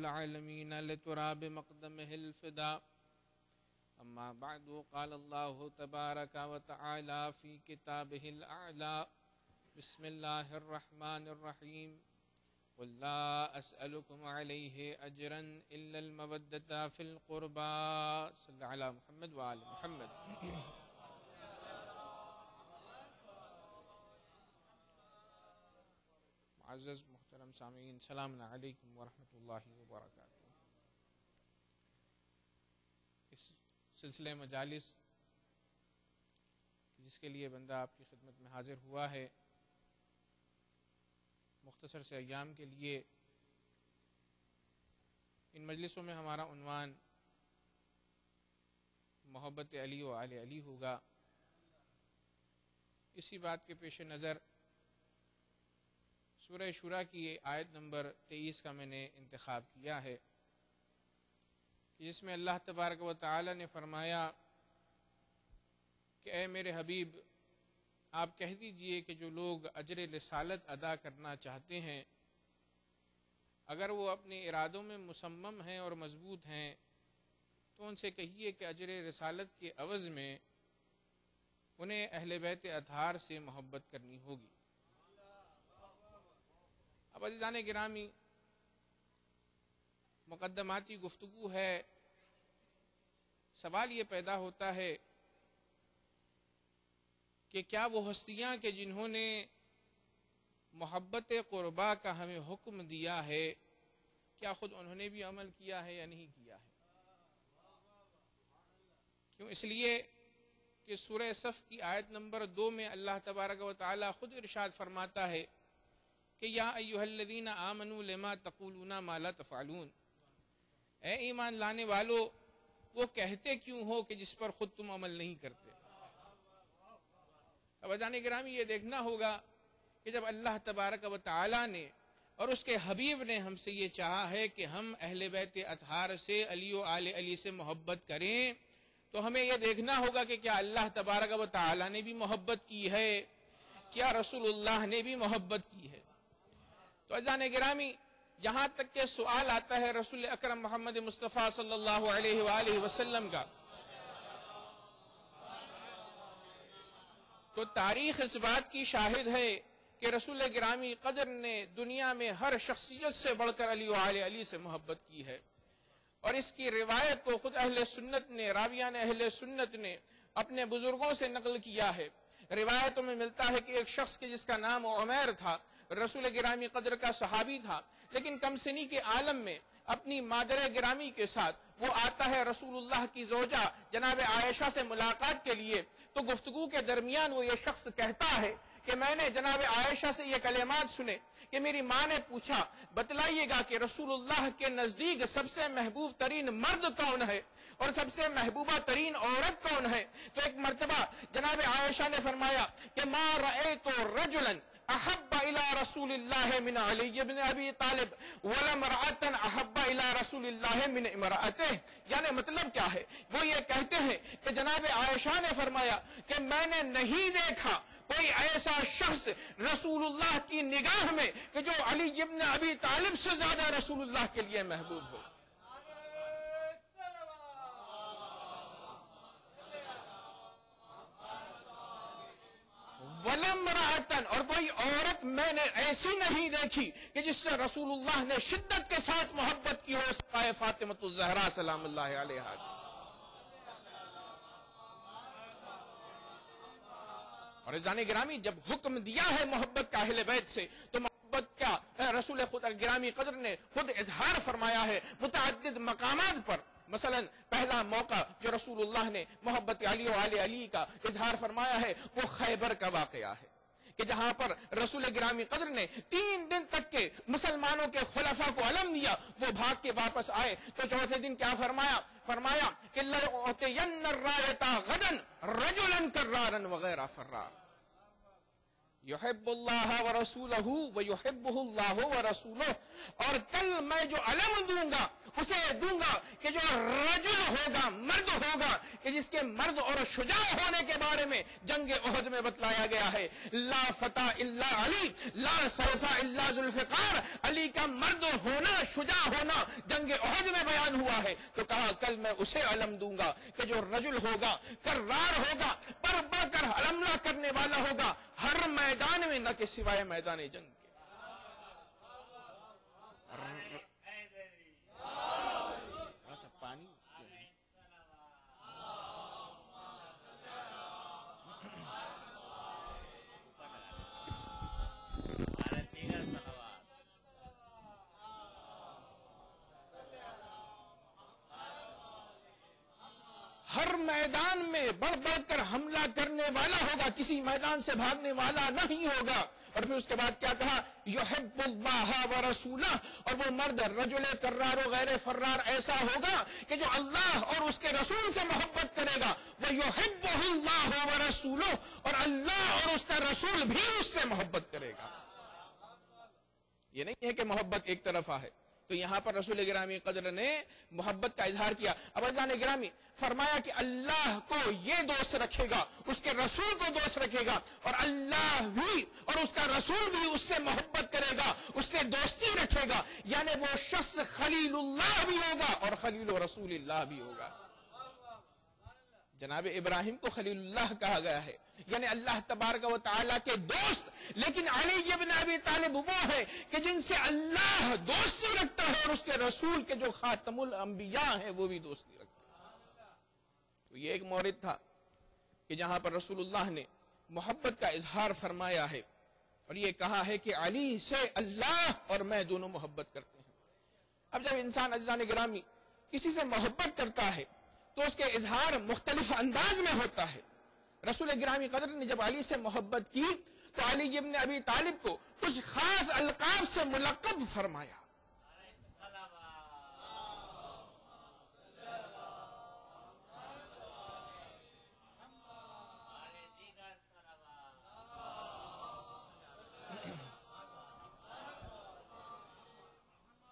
العالمين لتراب مقدمه الفداء. أما بعد قال الله تبارك وتعالى في كتابه الأعلى بسم الله الرحمن الرحيم قل لا أسألكم عليه أجرا إلا المودة في القربى. صل على محمد وآل محمد. معزز محترم سامعین، سلام علیکم ورحمۃ اللہ وبرکاتہ. اس سلسلے مجالس جس کے لیے بندہ آپ کی خدمت میں حاضر ہوا ہے، مختصر سے ایام کے لیے ان مجلسوں میں ہمارا عنوان محبت علی و آل علی ہوگا. اسی بات کے پیش نظر سورہ شورا کی آیت نمبر 23 کا میں نے انتخاب کیا ہے، جس میں اللہ تبارک و تعالی نے فرمایا کہ اے میرے حبیب، آپ کہہ دیجئے کہ جو لوگ اجر رسالت ادا کرنا چاہتے ہیں، اگر وہ اپنے ارادوں میں مصمم ہیں اور مضبوط ہیں تو ان سے کہیے کہ اجر رسالت کے عوض میں انہیں اہل بیت اطہار سے محبت کرنی ہوگی. اب عزیزان گرامی، مقدماتی گفتگو ہے. سوال یہ پیدا ہوتا ہے کہ کیا وہ ہستیاں کہ جنہوں نے محبت قربا کا ہمیں حکم دیا ہے، کیا خود انہوں نے بھی عمل کیا ہے یا نہیں کیا ہے؟ کیوں؟ اس لیے کہ سورہ صف کی آیت نمبر 2 میں اللہ تبارک و تعالی خود ارشاد فرماتا ہے کہ یا ایھا الذین آمنوا لما تقولون ما لا تفعلون. اے ایمان لانے والو، وہ کہتے کیوں ہو کہ جس پر خود تم عمل نہیں کرتے. اب عزیزان گرامی، یہ دیکھنا ہوگا کہ جب اللہ تبارک و تعالی نے اور اس کے حبیب نے ہم سے یہ چاہا ہے کہ ہم اہل بیت اطہار سے، علی و آل علی سے محبت کریں، تو ہمیں یہ دیکھنا ہوگا کہ کیا اللہ تبارک و تعالی نے بھی محبت کی ہے، کیا رسول اللہ نے بھی محبت کی ہے. تو عزیزان گرامی، جہاں تک کہ سوال آتا ہے رسول اکرم محمد مصطفیٰ صلی اللہ علیہ وآلہ وسلم کا، تو تاریخ اس بات کی شاہد ہے کہ رسول گرامی قدر نے دنیا میں ہر شخصیت سے بڑھ کر علی و آل علی سے محبت کی ہے. اور اس کی روایت کو خود اہل سنت نے، راویان اہل سنت نے اپنے بزرگوں سے نقل کیا ہے. روایتوں میں ملتا ہے کہ ایک شخص کے جس کا نام عمیر تھا، رسول گرامی قدر کا صحابی تھا، لیکن کم سنی کے عالم میں اپنی مادر گرامی کے ساتھ وہ آتا ہے رسول اللہ کی زوجہ جناب عائشہ سے ملاقات کے لیے. تو گفتگو کے درمیان وہ یہ شخص کہتا ہے کہ میں نے جناب عائشہ سے یہ کلمات سنے کہ میری ماں نے پوچھا بتلائیے گا کہ رسول اللہ کے نزدیک سب سے محبوب ترین مرد کون ہے اور سب سے محبوبہ ترین عورت کون ہے. تو ایک مرتبہ جناب عائشہ نے فرمایا کہ ما رأیت رجلا احب الى رسول اللہ من علی بن ابی طالب ولا امرأة احب الى رسول اللہ من امرأته. یعنی مطلب کیا ہے؟ وہ یہ کہتے ہیں کہ جناب عائشہ نے فرمایا کہ میں نے نہیں دیکھا کوئی ایسا شخص رسول اللہ کی نگاہ میں کہ جو علی بن ابی طالب سے زیادہ رسول اللہ کے لیے محبوب ہو. وَلَمْرَأَةً، اور کوئی عورت میں نے ایسی نہیں دیکھی کہ جس سے رسول اللہ نے شدت کے ساتھ محبت کی ہو سوائے فاطمۃ الزہرا سلام اللہ علیہا. اور عزیزان گرامی، جب حکم دیا ہے محبت کا اہل بیت سے، تو محبت کا رسول خدا گرامی قدر نے خود اظہار فرمایا ہے متعدد مقامات پر. مثلا پہلا موقع جو رسول اللہ نے محبت علی و آل علی کا اظہار فرمایا ہے وہ خیبر کا واقعہ ہے کہ جہاں پر رسول گرامی قدر نے 3 دن تک کے مسلمانوں کے خلفاء کو علم دیا. وہ بھاگ کے واپس آئے تو چوتھے دن کیا فرمایا کہ لَأُعْطِيَنَّ الرَّایَةَ غَدًا رَجُلًا کَرَّارًا وَغَیْرَ فَرَّارٍ. یحب اللہ ورسولہ ویحبہ اللہ ورسولہ، اور کل میں جو علم دوں گا اسے دوں گا کہ جو رجل ہوگا، مرد ہوگا، کہ جس کے مرد اور شجاع ہونے کے بارے میں جنگ احد میں بتلایا گیا ہے، لا فتح الا علی لا سوف الا ذوالفقار، علی کا مرد ہونا، شجاع ہونا جنگ احد میں بیان ہوا ہے، تو کہا کل میں اسے علم دوں گا کہ جو رجل ہوگا، کرار ہوگا، بڑھ بڑھ کر حملہ کرنے والا ہوگا ہر میدان میں، نہ کہ سوائے میدان جنگ کے۔ پانی ہر میدان میں بڑھ بڑھ کر حملہ کرنے والا ہوگا، کسی میدان سے بھاگنے والا نہیں ہوگا۔ اور پھر اس کے بعد کیا کہا؟ یحب اللہ ورسولہ، اور وہ مرد رجل کرار و غیر فرار ایسا ہوگا کہ جو اللہ اور اس کے رسول سے محبت کرے گا، وَيُحِبُّهُ اللَّهُ وَرَسُولُهُ، اور اللہ اور اس کا رسول بھی اس سے محبت کرے گا۔ یہ نہیں ہے کہ محبت ایک طرفہ ہے۔ تو یہاں پر رسول گرامی قدر نے محبت کا اظہار کیا۔ اب عزیزان گرامی فرمایا کہ اللہ کو یہ دوست رکھے گا، اس کے رسول کو دوست رکھے گا، اور اللہ بھی اور اس کا رسول بھی اس سے محبت کرے گا، اس سے دوستی رکھے گا، یعنی وہ شخص خلیل اللہ بھی ہوگا اور خلیل و رسول اللہ بھی ہوگا۔ جناب ابراہیم کو خلیل اللہ کہا گیا ہے، یعنی اللہ تبارک و تعالیٰ کے دوست، لیکن علی ابن ابی طالب وہ ہے کہ جن سے اللہ دوستی رکھتا ہے اور اس کے رسول کے جو خاتم الانبیاء ہیں وہ بھی دوستی رکھتے ہیں۔ تو یہ ایک مورد تھا کہ جہاں پر رسول اللہ نے محبت کا اظہار فرمایا ہے اور یہ کہا ہے کہ علی سے اللہ اور میں دونوں محبت کرتے ہیں۔ اب جب انسان عزیزان گرامی کسی سے محبت کرتا ہے تو اس کے اظہار مختلف انداز میں ہوتا ہے۔ رسول گرامی قدر نے جب علی سے محبت کی تو علی ابن ابی طالب کو کچھ خاص القاب سے ملقب فرمایا۔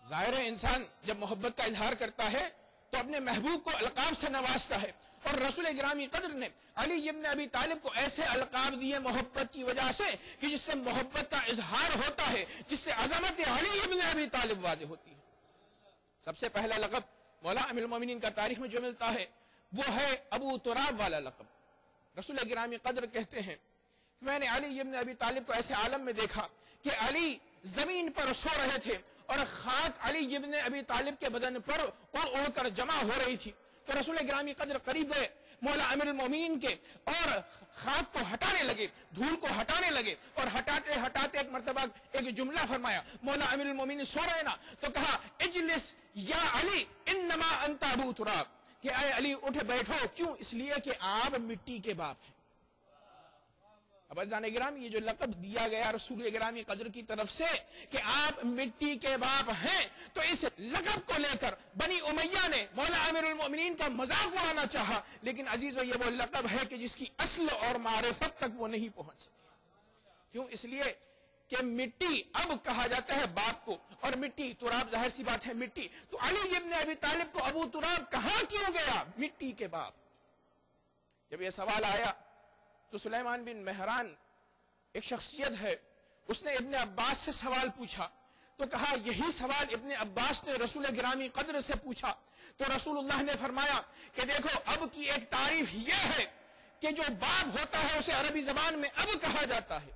ظاہر ہے انسان جب محبت کا اظہار کرتا ہے تو اپنے محبوب کو القاب سے نوازتا ہے، اور رسول گرامی قدر نے علی ابن ابی طالب کو ایسے القاب دیے محبت کی وجہ سے کہ جس سے محبت کا اظہار ہوتا ہے، جس سے عظمت علی ابن ابی طالب واضح ہوتی ہے۔ سب سے پہلا لقب مولا امیر المومنین کا تاریخ میں جو ملتا ہے وہ ہے ابو تراب والا لقب۔ رسول گرامی قدر کہتے ہیں کہ میں نے علی ابن ابی طالب کو ایسے عالم میں دیکھا کہ علی زمین پر سو رہے تھے اور خاک علی ابن ابی طالب کے بدن پر اڑ اڑ کر جمع ہو رہی تھی، تو رسول گرامی قدر قریب گئے مولا امیر المومنین کے اور خاک کو ہٹانے لگے، دھول کو ہٹانے لگے، اور ہٹاتے ہٹاتے ایک مرتبہ ایک جملہ فرمایا، مولا امیر المومنین سو رہے نا تو کہا اجلس یا علی انما انت ابو تراب، کہ اے علی اٹھ بیٹھو، کیوں؟ اس لیے کہ آپ مٹی کے باپ ہیں۔ اب عزیزان گرامی یہ جو لقب دیا گیا رسول گرامی قدر کی طرف سے کہ آپ مٹی کے باپ ہیں، تو اس لقب کو لے کر بنی امیہ نے مولا امیر المومنین کا مذاق اڑانا چاہا، لیکن عزیزو یہ وہ لقب ہے کہ جس کی اصل اور معرفت تک وہ نہیں پہنچ سکے۔ کیوں؟ اس لیے کہ مٹی اب کہا جاتا ہے باپ کو، اور مٹی تراب ظاہر سی بات ہے مٹی، تو علی ابن ابی طالب کو ابو تراب کہاں کیوں گیا؟ مٹی کے باپ۔ جب یہ سوال آیا تو سلیمان بن مہران ایک شخصیت ہے، اس نے ابن عباس سے سوال پوچھا، تو کہا یہی سوال ابن عباس نے رسول گرامی قدر سے پوچھا، تو رسول اللہ نے فرمایا کہ دیکھو اب کی ایک تعریف یہ ہے کہ جو باپ ہوتا ہے اسے عربی زبان میں اب کہا جاتا ہے،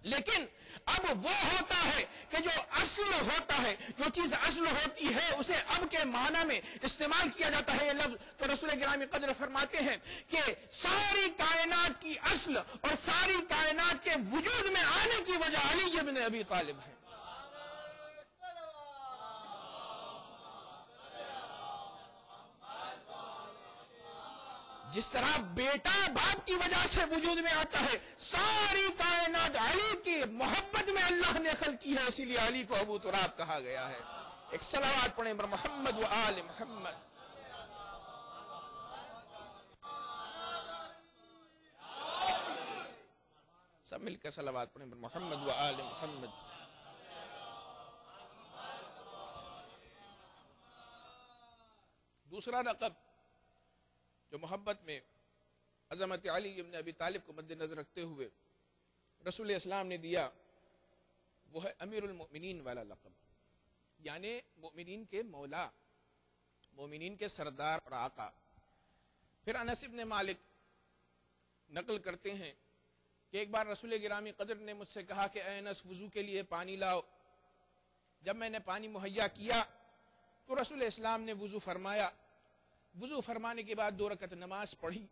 لیکن اب وہ ہوتا ہے کہ جو اصل ہوتا ہے، جو چیز اصل ہوتی ہے اسے اب کے معنی میں استعمال کیا جاتا ہے یہ لفظ۔ تو رسول گرامی قدر فرماتے ہیں کہ ساری کائنات کی اصل اور ساری کائنات کے وجود میں آنے کی وجہ علی ابن ابی طالب ہے۔ جس طرح بیٹا باپ کی وجہ سے وجود میں آتا ہے، ساری کائنات علی کی محبت میں اللہ نے خلق کی ہے، اسی لیے علی کو ابو تراب کہا گیا ہے۔ ایک صلوات پڑھیں بر محمد و آل محمد۔ سب مل کر صلوات پڑھیں محمد و آل محمد. دوسرا لقب جو محبت میں عظمت علی ابن ابی طالب کو مد نظر رکھتے ہوئے رسول اسلام نے دیا وہ ہے امیر المؤمنین والا لقب، یعنی مومنین کے مولا، مومنین کے سردار اور آقا. پھر انس ابن مالک نقل کرتے ہیں کہ ایک بار رسول گرامی قدر نے مجھ سے کہا کہ اے انس وضو کے لیے پانی لاؤ. جب میں نے پانی مہیا کیا تو رسول اسلام نے وضو فرمایا. وضو فرمانے کے بعد 2 رکعت نماز پڑھی.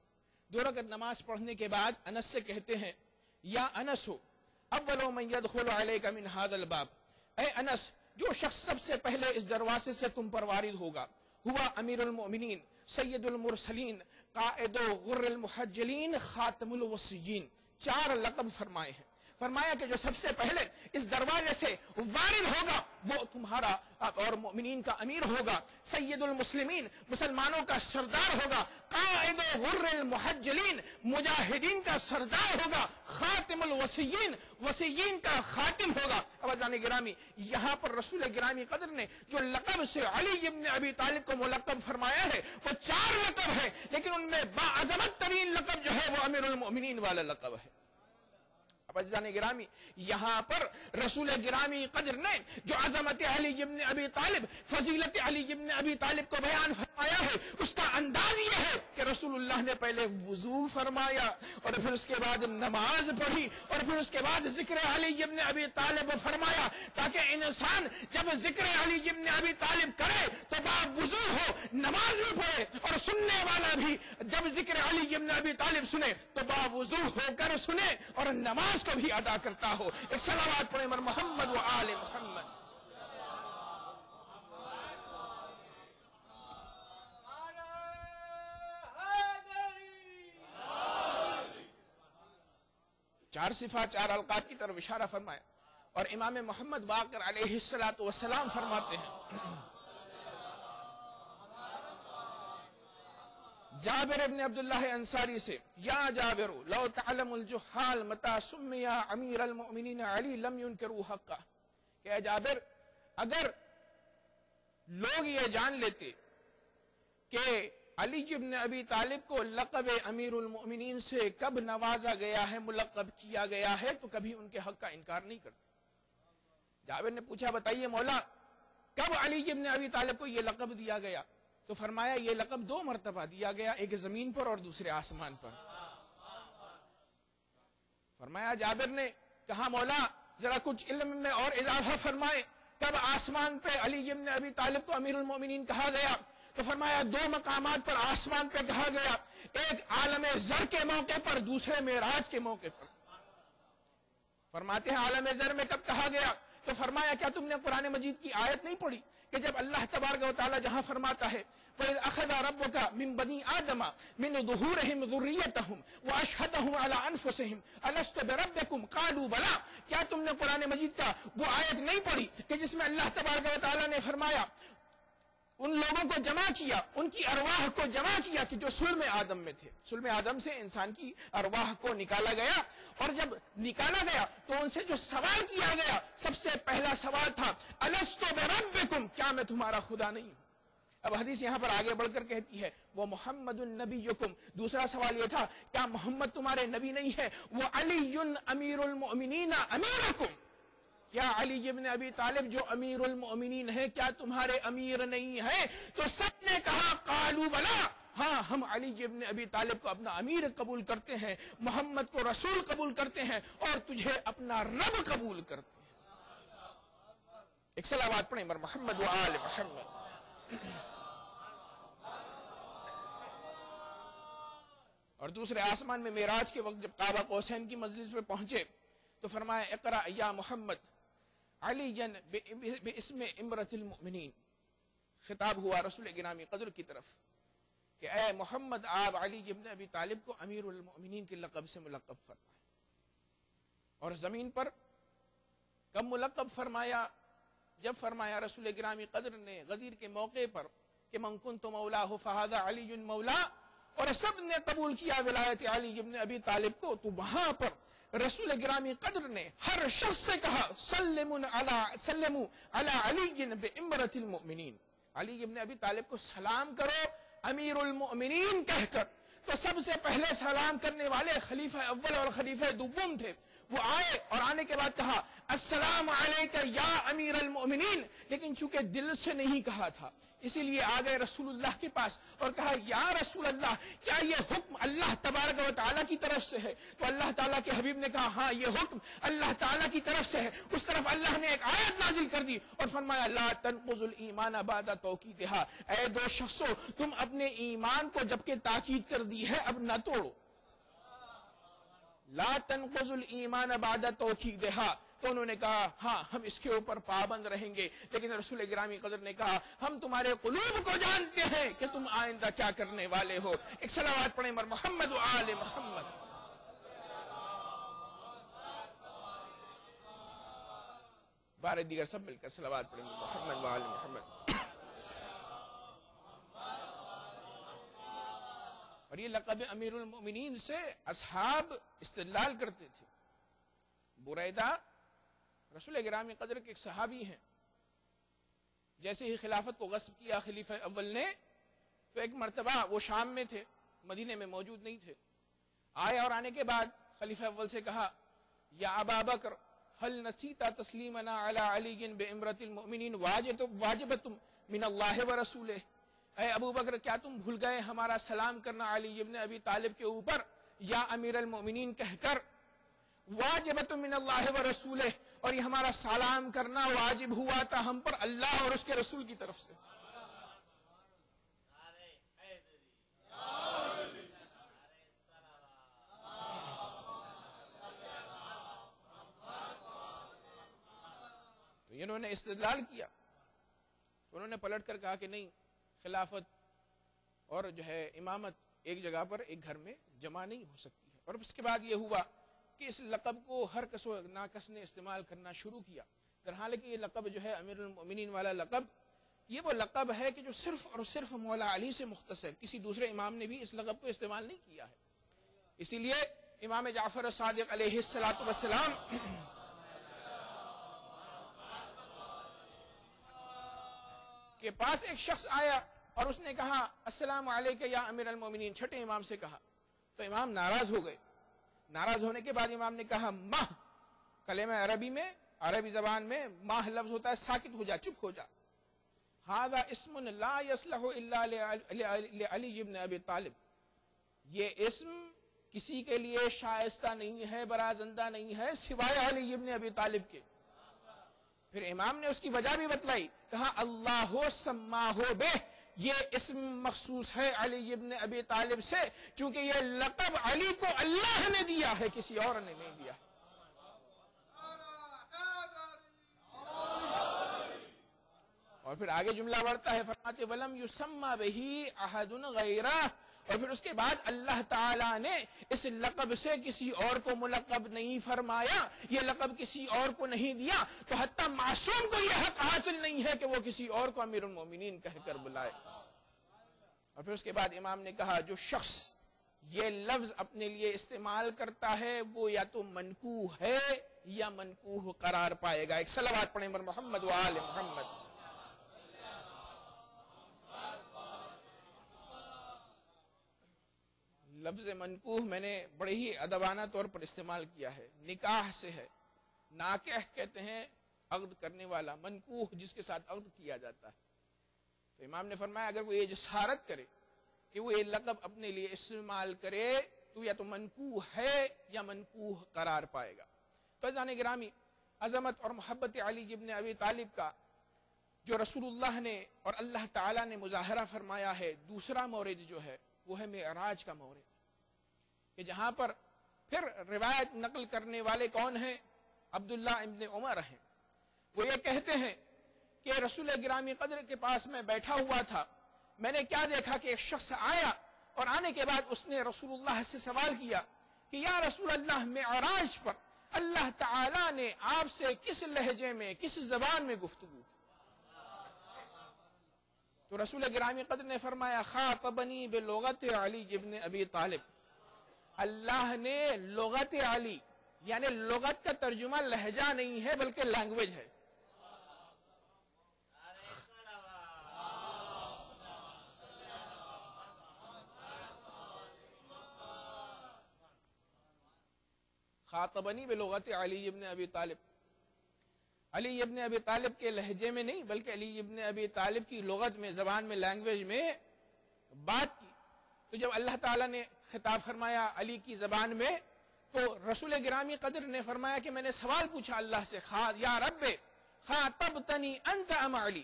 2 رکعت نماز پڑھنے کے بعد انس سے کہتے ہیں یا انس اول من يدخل عليك من هذا الباب، اے انس جو شخص سب سے پہلے اس دروازے سے تم پر وارد ہوگا ہوا امیر المؤمنین سید المرسلین قائد غر المحجلین خاتم الوصیین. 4 لقب فرمائے ہیں. فرمایا کہ جو سب سے پہلے اس دروازے سے وارد ہوگا وہ تمہارا اور مومنین کا امیر ہوگا، سید المسلمین مسلمانوں کا سردار ہوگا، قائد غر المحجلین مجاہدین کا سردار ہوگا، خاتم الوصیین وصیین کا خاتم ہوگا. عزیزان گرامی یہاں پر رسول گرامی قدر نے جو لقب سے علی ابن ابی طالب کو ملقب فرمایا ہے وہ 4 لقب ہے، لیکن ان میں باعظمت ترین لقب جو ہے وہ امیر المؤمنین والا لقب ہے. اب عزیزان گرامی یہاں پر رسول گرامی قدر نے جو عظمت علی ابن ابی طالب، فضیلت علی ابن ابی طالب کو بیان فرمایا ہے اس کا انداز یہ ہے کہ رسول اللہ نے پہلے وضو فرمایا اور پھر اس کے بعد نماز پڑھی اور پھر اس کے بعد ذکر علی ابن ابی طالب فرمایا، تاکہ انسان جب ذکر علی ابن ابی طالب کرے تو با وضو ہو، نماز بھی پڑھے، اور سننے والا بھی جب ذکر علی ابن ابی طالب سنے تو با وضو ہو کر سنے اور نماز کو بھی ادا کرتا ہو. ایک صلوات پڑھیں محمد و آل محمد. چار صفات 4 القاب کی طرف اشارہ فرمایا اور امام محمد باقر علیہ السلام فرماتے ہیں جابر ابن عبداللہ انصاری سے، یا جابر لو تعلم الجحال متى سمي امیر المؤمنین علی لم ينکروا حقا، کہ اے جابر اگر لوگ یہ جان لیتے کہ علی ابن ابی طالب کو لقب امیر المؤمنین سے کب نوازا گیا ہے، ملقب کیا گیا ہے، تو کبھی ان کے حق کا انکار نہیں کرتے. جابر نے پوچھا بتائیے مولا کب علی ابن ابی طالب کو یہ لقب دیا گیا؟ تو فرمایا یہ لقب 2 مرتبہ دیا گیا، ایک زمین پر اور دوسرے آسمان پر. فرمایا جابر نے کہا مولا ذرا کچھ علم میں اور اضافہ فرمائے، کب آسمان پہ علی ابن ابی طالب کو امیر المؤمنین کہا گیا؟ تو فرمایا 2 مقامات پر آسمان پہ کہا گیا، ایک عالم زر کے موقع پر، دوسرے معراج کے موقع پر. فرماتے ہیں عالم زر میں کب کہا گیا؟ تو فرمایا کیا تم نے قرآن مجید کی آیت نہیں پڑھی کہ جب اللہ تبارک و تعالی جہاں فرماتا ہے وَإِذْ أَخَذَ رَبُّكَ مِن بَنِي آدَمَ مِن ظُهُورِهِمْ ذُرِّيَّتَهُمْ وَأَشْهَدَهُمْ عَلَىٰ أَنفُسِهِمْ أَلَسْتُ بِرَبِّكُمْ قَالُوا بَلَىٰ، کیا تم نے قرآن مجید کا وہ آیت نہیں پڑھی کہ جس میں اللہ تبارک و تعالی نے فرمایا ان لوگوں کو جمع کیا، ان کی ارواح کو جمع کیا کہ جو سلم آدم میں تھے. سلم آدم سے انسان کی ارواح کو نکالا گیا، اور جب نکالا گیا تو ان سے جو سوال کیا گیا سب سے پہلا سوال تھا الستو بربکم، کیا میں تمہارا خدا نہیں ہوں؟ اب حدیث یہاں پر آگے بڑھ کر کہتی ہے وہ محمد النبیکم. دوسرا سوال یہ تھا کیا محمد تمہارے نبی نہیں ہے؟ وہ علی امیر المؤمنین امیرکم، کیا علی ابن ابی طالب جو امیر المؤمنین ہے کیا تمہارے امیر نہیں ہے؟ تو سب نے کہا قالوا بلا، ہاں ہم علی ابن ابی طالب کو اپنا امیر قبول کرتے ہیں، محمد کو رسول قبول کرتے ہیں، اور تجھے اپنا رب قبول کرتے ہیں. ایک صلوات پڑھیں محمد و آل محمد. اور دوسرے آسمان میں معراج کے وقت جب قاب قوسین کی مجلس پہ پہنچے تو فرمایا اقرا یا محمد علی باسم امرۃ المؤمنین. خطاب ہوا رسول گرامی قدر کی طرف کہ اے محمد آپ علی ابن ابی طالب کو امیر المؤمنین کے لقب سے ملقب فرمائے. اور زمین پر کب ملقب فرمایا؟ جب فرمایا رسول گرامی قدر نے غدیر کے موقع پر کہ من کنت مولاہ فہذا علی مولا، اور سب نے قبول کیا ولایت علی ابن ابی طالب کو، تو وہاں پر رسول گرامی قدر نے ہر شخص سے کہا سلموا علی علی بامرۃ المؤمنین، علی ابن ابی طالب کو سلام کرو امیر المؤمنین کہہ کر۔ تو سب سے پہلے سلام کرنے والے خلیفہ اول اور خلیفہ دوم تھے، وہ آئے اور آنے کے بعد کہا السلام علیک یا امیر المؤمنین، لیکن چونکہ دل سے نہیں کہا تھا اسی لیے آ گئے رسول اللہ کے پاس اور کہا یا رسول اللہ کیا یہ حکم اللہ تبارک و تعالیٰ کی طرف سے ہے؟ تو اللہ تعالیٰ کے حبیب نے کہا ہاں یہ حکم اللہ تعالیٰ کی طرف سے ہے۔ اس طرف اللہ نے ایک آیت نازل کر دی اور فرمایا لا تنقضوا الایمان بعد توکیدہا، اے دو شخصوں تم اپنے ایمان کو جبکہ تاکید کر دی ہے اب نہ توڑو، لا تنقضوا الایمان بعد توکیدہا۔ تو انہوں نے کہا ہاں ہم اس کے اوپر پابند رہیں گے، لیکن رسول گرامی قدر نے کہا ہم تمہارے قلوب کو جانتے ہیں کہ تم آئندہ کیا کرنے والے ہو۔ ایک صلوات پڑھیں بر محمد و آل محمد۔ بارے دیگر سب مل کر صلوات پڑھیں محمد و آل محمد۔ اور یہ لقب امیر المؤمنین سے اصحاب استدلال کرتے تھے۔ بریدہ رسول گرامی قدر کے ایک صحابی ہیں، جیسے ہی خلافت کو غصب کیا خلیفہ اول نے تو ایک مرتبہ وہ شام میں تھے، مدینے میں موجود نہیں تھے، آئے اور آنے کے بعد خلیفہ اول سے کہا یا ابا بکر هل نسیت تسلیمنا علی علی بامرۃ المؤمنین واجبۃ من اللہ ورسولہ، اے ابو بکر کیا تم بھول گئے ہمارا سلام کرنا علی ابن ابی طالب کے اوپر یا امیر المؤمنین کہہ کر، واجبۃ من اللہ ورسولہ، اور یہ ہمارا سلام کرنا واجب ہوا تھا ہم پر اللہ اور اس کے رسول کی طرف سے۔ تو انہوں نے استدلال کیا، تو انہوں نے پلٹ کر کہا کہ نہیں، خلافت اور جو ہے امامت ایک جگہ پر ایک گھر میں جمع نہیں ہو سکتی ہے۔ اور اس کے بعد یہ ہوا کہ اس لقب کو ہر کس و ناکس نے استعمال کرنا شروع کیا، درحال کہ یہ لقب جو ہے امیر المؤمنین والا لقب، یہ وہ لقب ہے کہ جو صرف اور صرف مولا علی سے مختص ہے، کسی دوسرے امام نے بھی اس لقب کو استعمال نہیں کیا ہے۔ اسی لیے امام جعفر صادق علیہ السلام کے پاس ایک شخص آیا اور اس نے کہا السلام علیک یا امیر المؤمنین، چھٹے امام سے کہا، تو امام ناراض ہو گئے۔ ناراض ہونے کے بعد امام نے کہا ماہ، کلمہ عربی میں، عربی زبان میں ماہ لفظ ہوتا ہے ساکت ہو جا، چپ ہو جا، ھذا اسم لا یصلح الا لعلی بن ابی طالب، یہ اسم کسی کے لیے شائستہ نہیں ہے، برازندہ نہیں ہے سوائے علی بن ابی طالب کے۔ پھر امام نے اس کی وجہ بھی بتلائی، کہا اللہ سماہ بہ، یہ اسم مخصوص ہے علی ابن ابی طالب سے، چونکہ یہ لقب علی کو اللہ نے دیا ہے، کسی اور نے نہیں دیا۔ اور پھر آگے جملہ بڑھتا ہے، فرماتے وَلَمْ يُسَمَّ بِهِ أَحَدٌ غَيْرَهُ، اور پھر اس کے بعد اللہ تعالیٰ نے اس لقب سے کسی اور کو ملقب نہیں فرمایا، یہ لقب کسی اور کو نہیں دیا، تو حتیٰ معصوم کو یہ حق حاصل نہیں ہے کہ وہ کسی اور کو امیر المؤمنین کہہ کر بلائے۔ اور پھر اس کے بعد امام نے کہا جو شخص یہ لفظ اپنے لیے استعمال کرتا ہے وہ یا تو منکوہ ہے یا منکوہ قرار پائے گا۔ ایک صلوات پڑھیں بر محمد و آل محمد۔ لفظ منکوہ میں نے بڑے ہی ادبانہ طور پر استعمال کیا ہے، نکاح سے ہے، ناکح کہتے ہیں عقد کرنے والا، منکوہ جس کے ساتھ عقد کیا جاتا ہے۔ تو امام نے فرمایا اگر وہ یہ جسارت کرے کہ وہ یہ لقب اپنے لیے استعمال کرے تو یا تو منکوہ ہے یا منکوہ قرار پائے گا۔ فیضان گرامی، عظمت اور محبت علی ابن ابی طالب کا جو رسول اللہ نے اور اللہ تعالیٰ نے مظاہرہ فرمایا ہے، دوسرا مورد جو ہے وہ ہے معراج کا مورد، کہ جہاں پر پھر روایت نقل کرنے والے کون ہیں؟ عبداللہ ابن عمر ہیں۔ وہ یہ کہتے ہیں کہ رسول گرامی قدر کے پاس میں بیٹھا ہوا تھا، میں نے کیا دیکھا کہ ایک شخص آیا اور آنے کے بعد اس نے رسول اللہ سے سوال کیا کہ یا رسول اللہ، معراج پر اللہ تعالیٰ نے آپ سے کس لہجے میں، کس زبان میں گفتگو کی؟ تو رسول گرامی قدر نے فرمایا خاطبنی بلغت علی ابن ابی طالب، اللہ نے لغت علی یعنی لغت کا ترجمہ لہجہ نہیں ہے بلکہ لینگویج ہے. خاطبنی بلغت علی ابن ابی طالب. علی ابن ابی طالب کے لہجے میں نہیں بلکہ علی ابن ابی طالب کی لغت میں، زبان میں، لینگویج میں بات کی. تو جب اللہ تعالیٰ نے خطاب فرمایا علی کی زبان میں تو رسول گرامی قدر نے فرمایا کہ میں نے سوال پوچھا اللہ سے، یا رب خاطبتنی انت ام علی،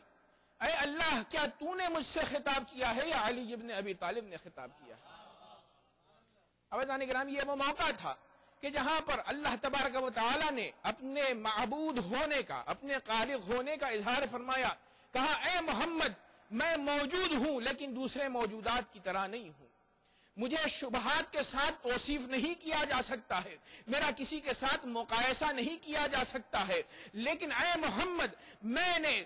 اے اللہ کیا تو نے مجھ سے خطاب کیا ہے یا علی ابن ابی طالب نے خطاب کیا ہے؟ عزیزان گرامی، یہ وہ موقع تھا کہ جہاں پر اللہ تبارک و تعالی نے اپنے معبود ہونے کا، اپنے خالق ہونے کا اظہار فرمایا. کہا اے محمد میں موجود ہوں لیکن دوسرے موجودات کی طرح نہیں ہوں، مجھے شبہات کے ساتھ توصیف نہیں کیا جا سکتا ہے، میرا کسی کے ساتھ مقایسہ نہیں کیا جا سکتا ہے، لیکن اے محمد میں نے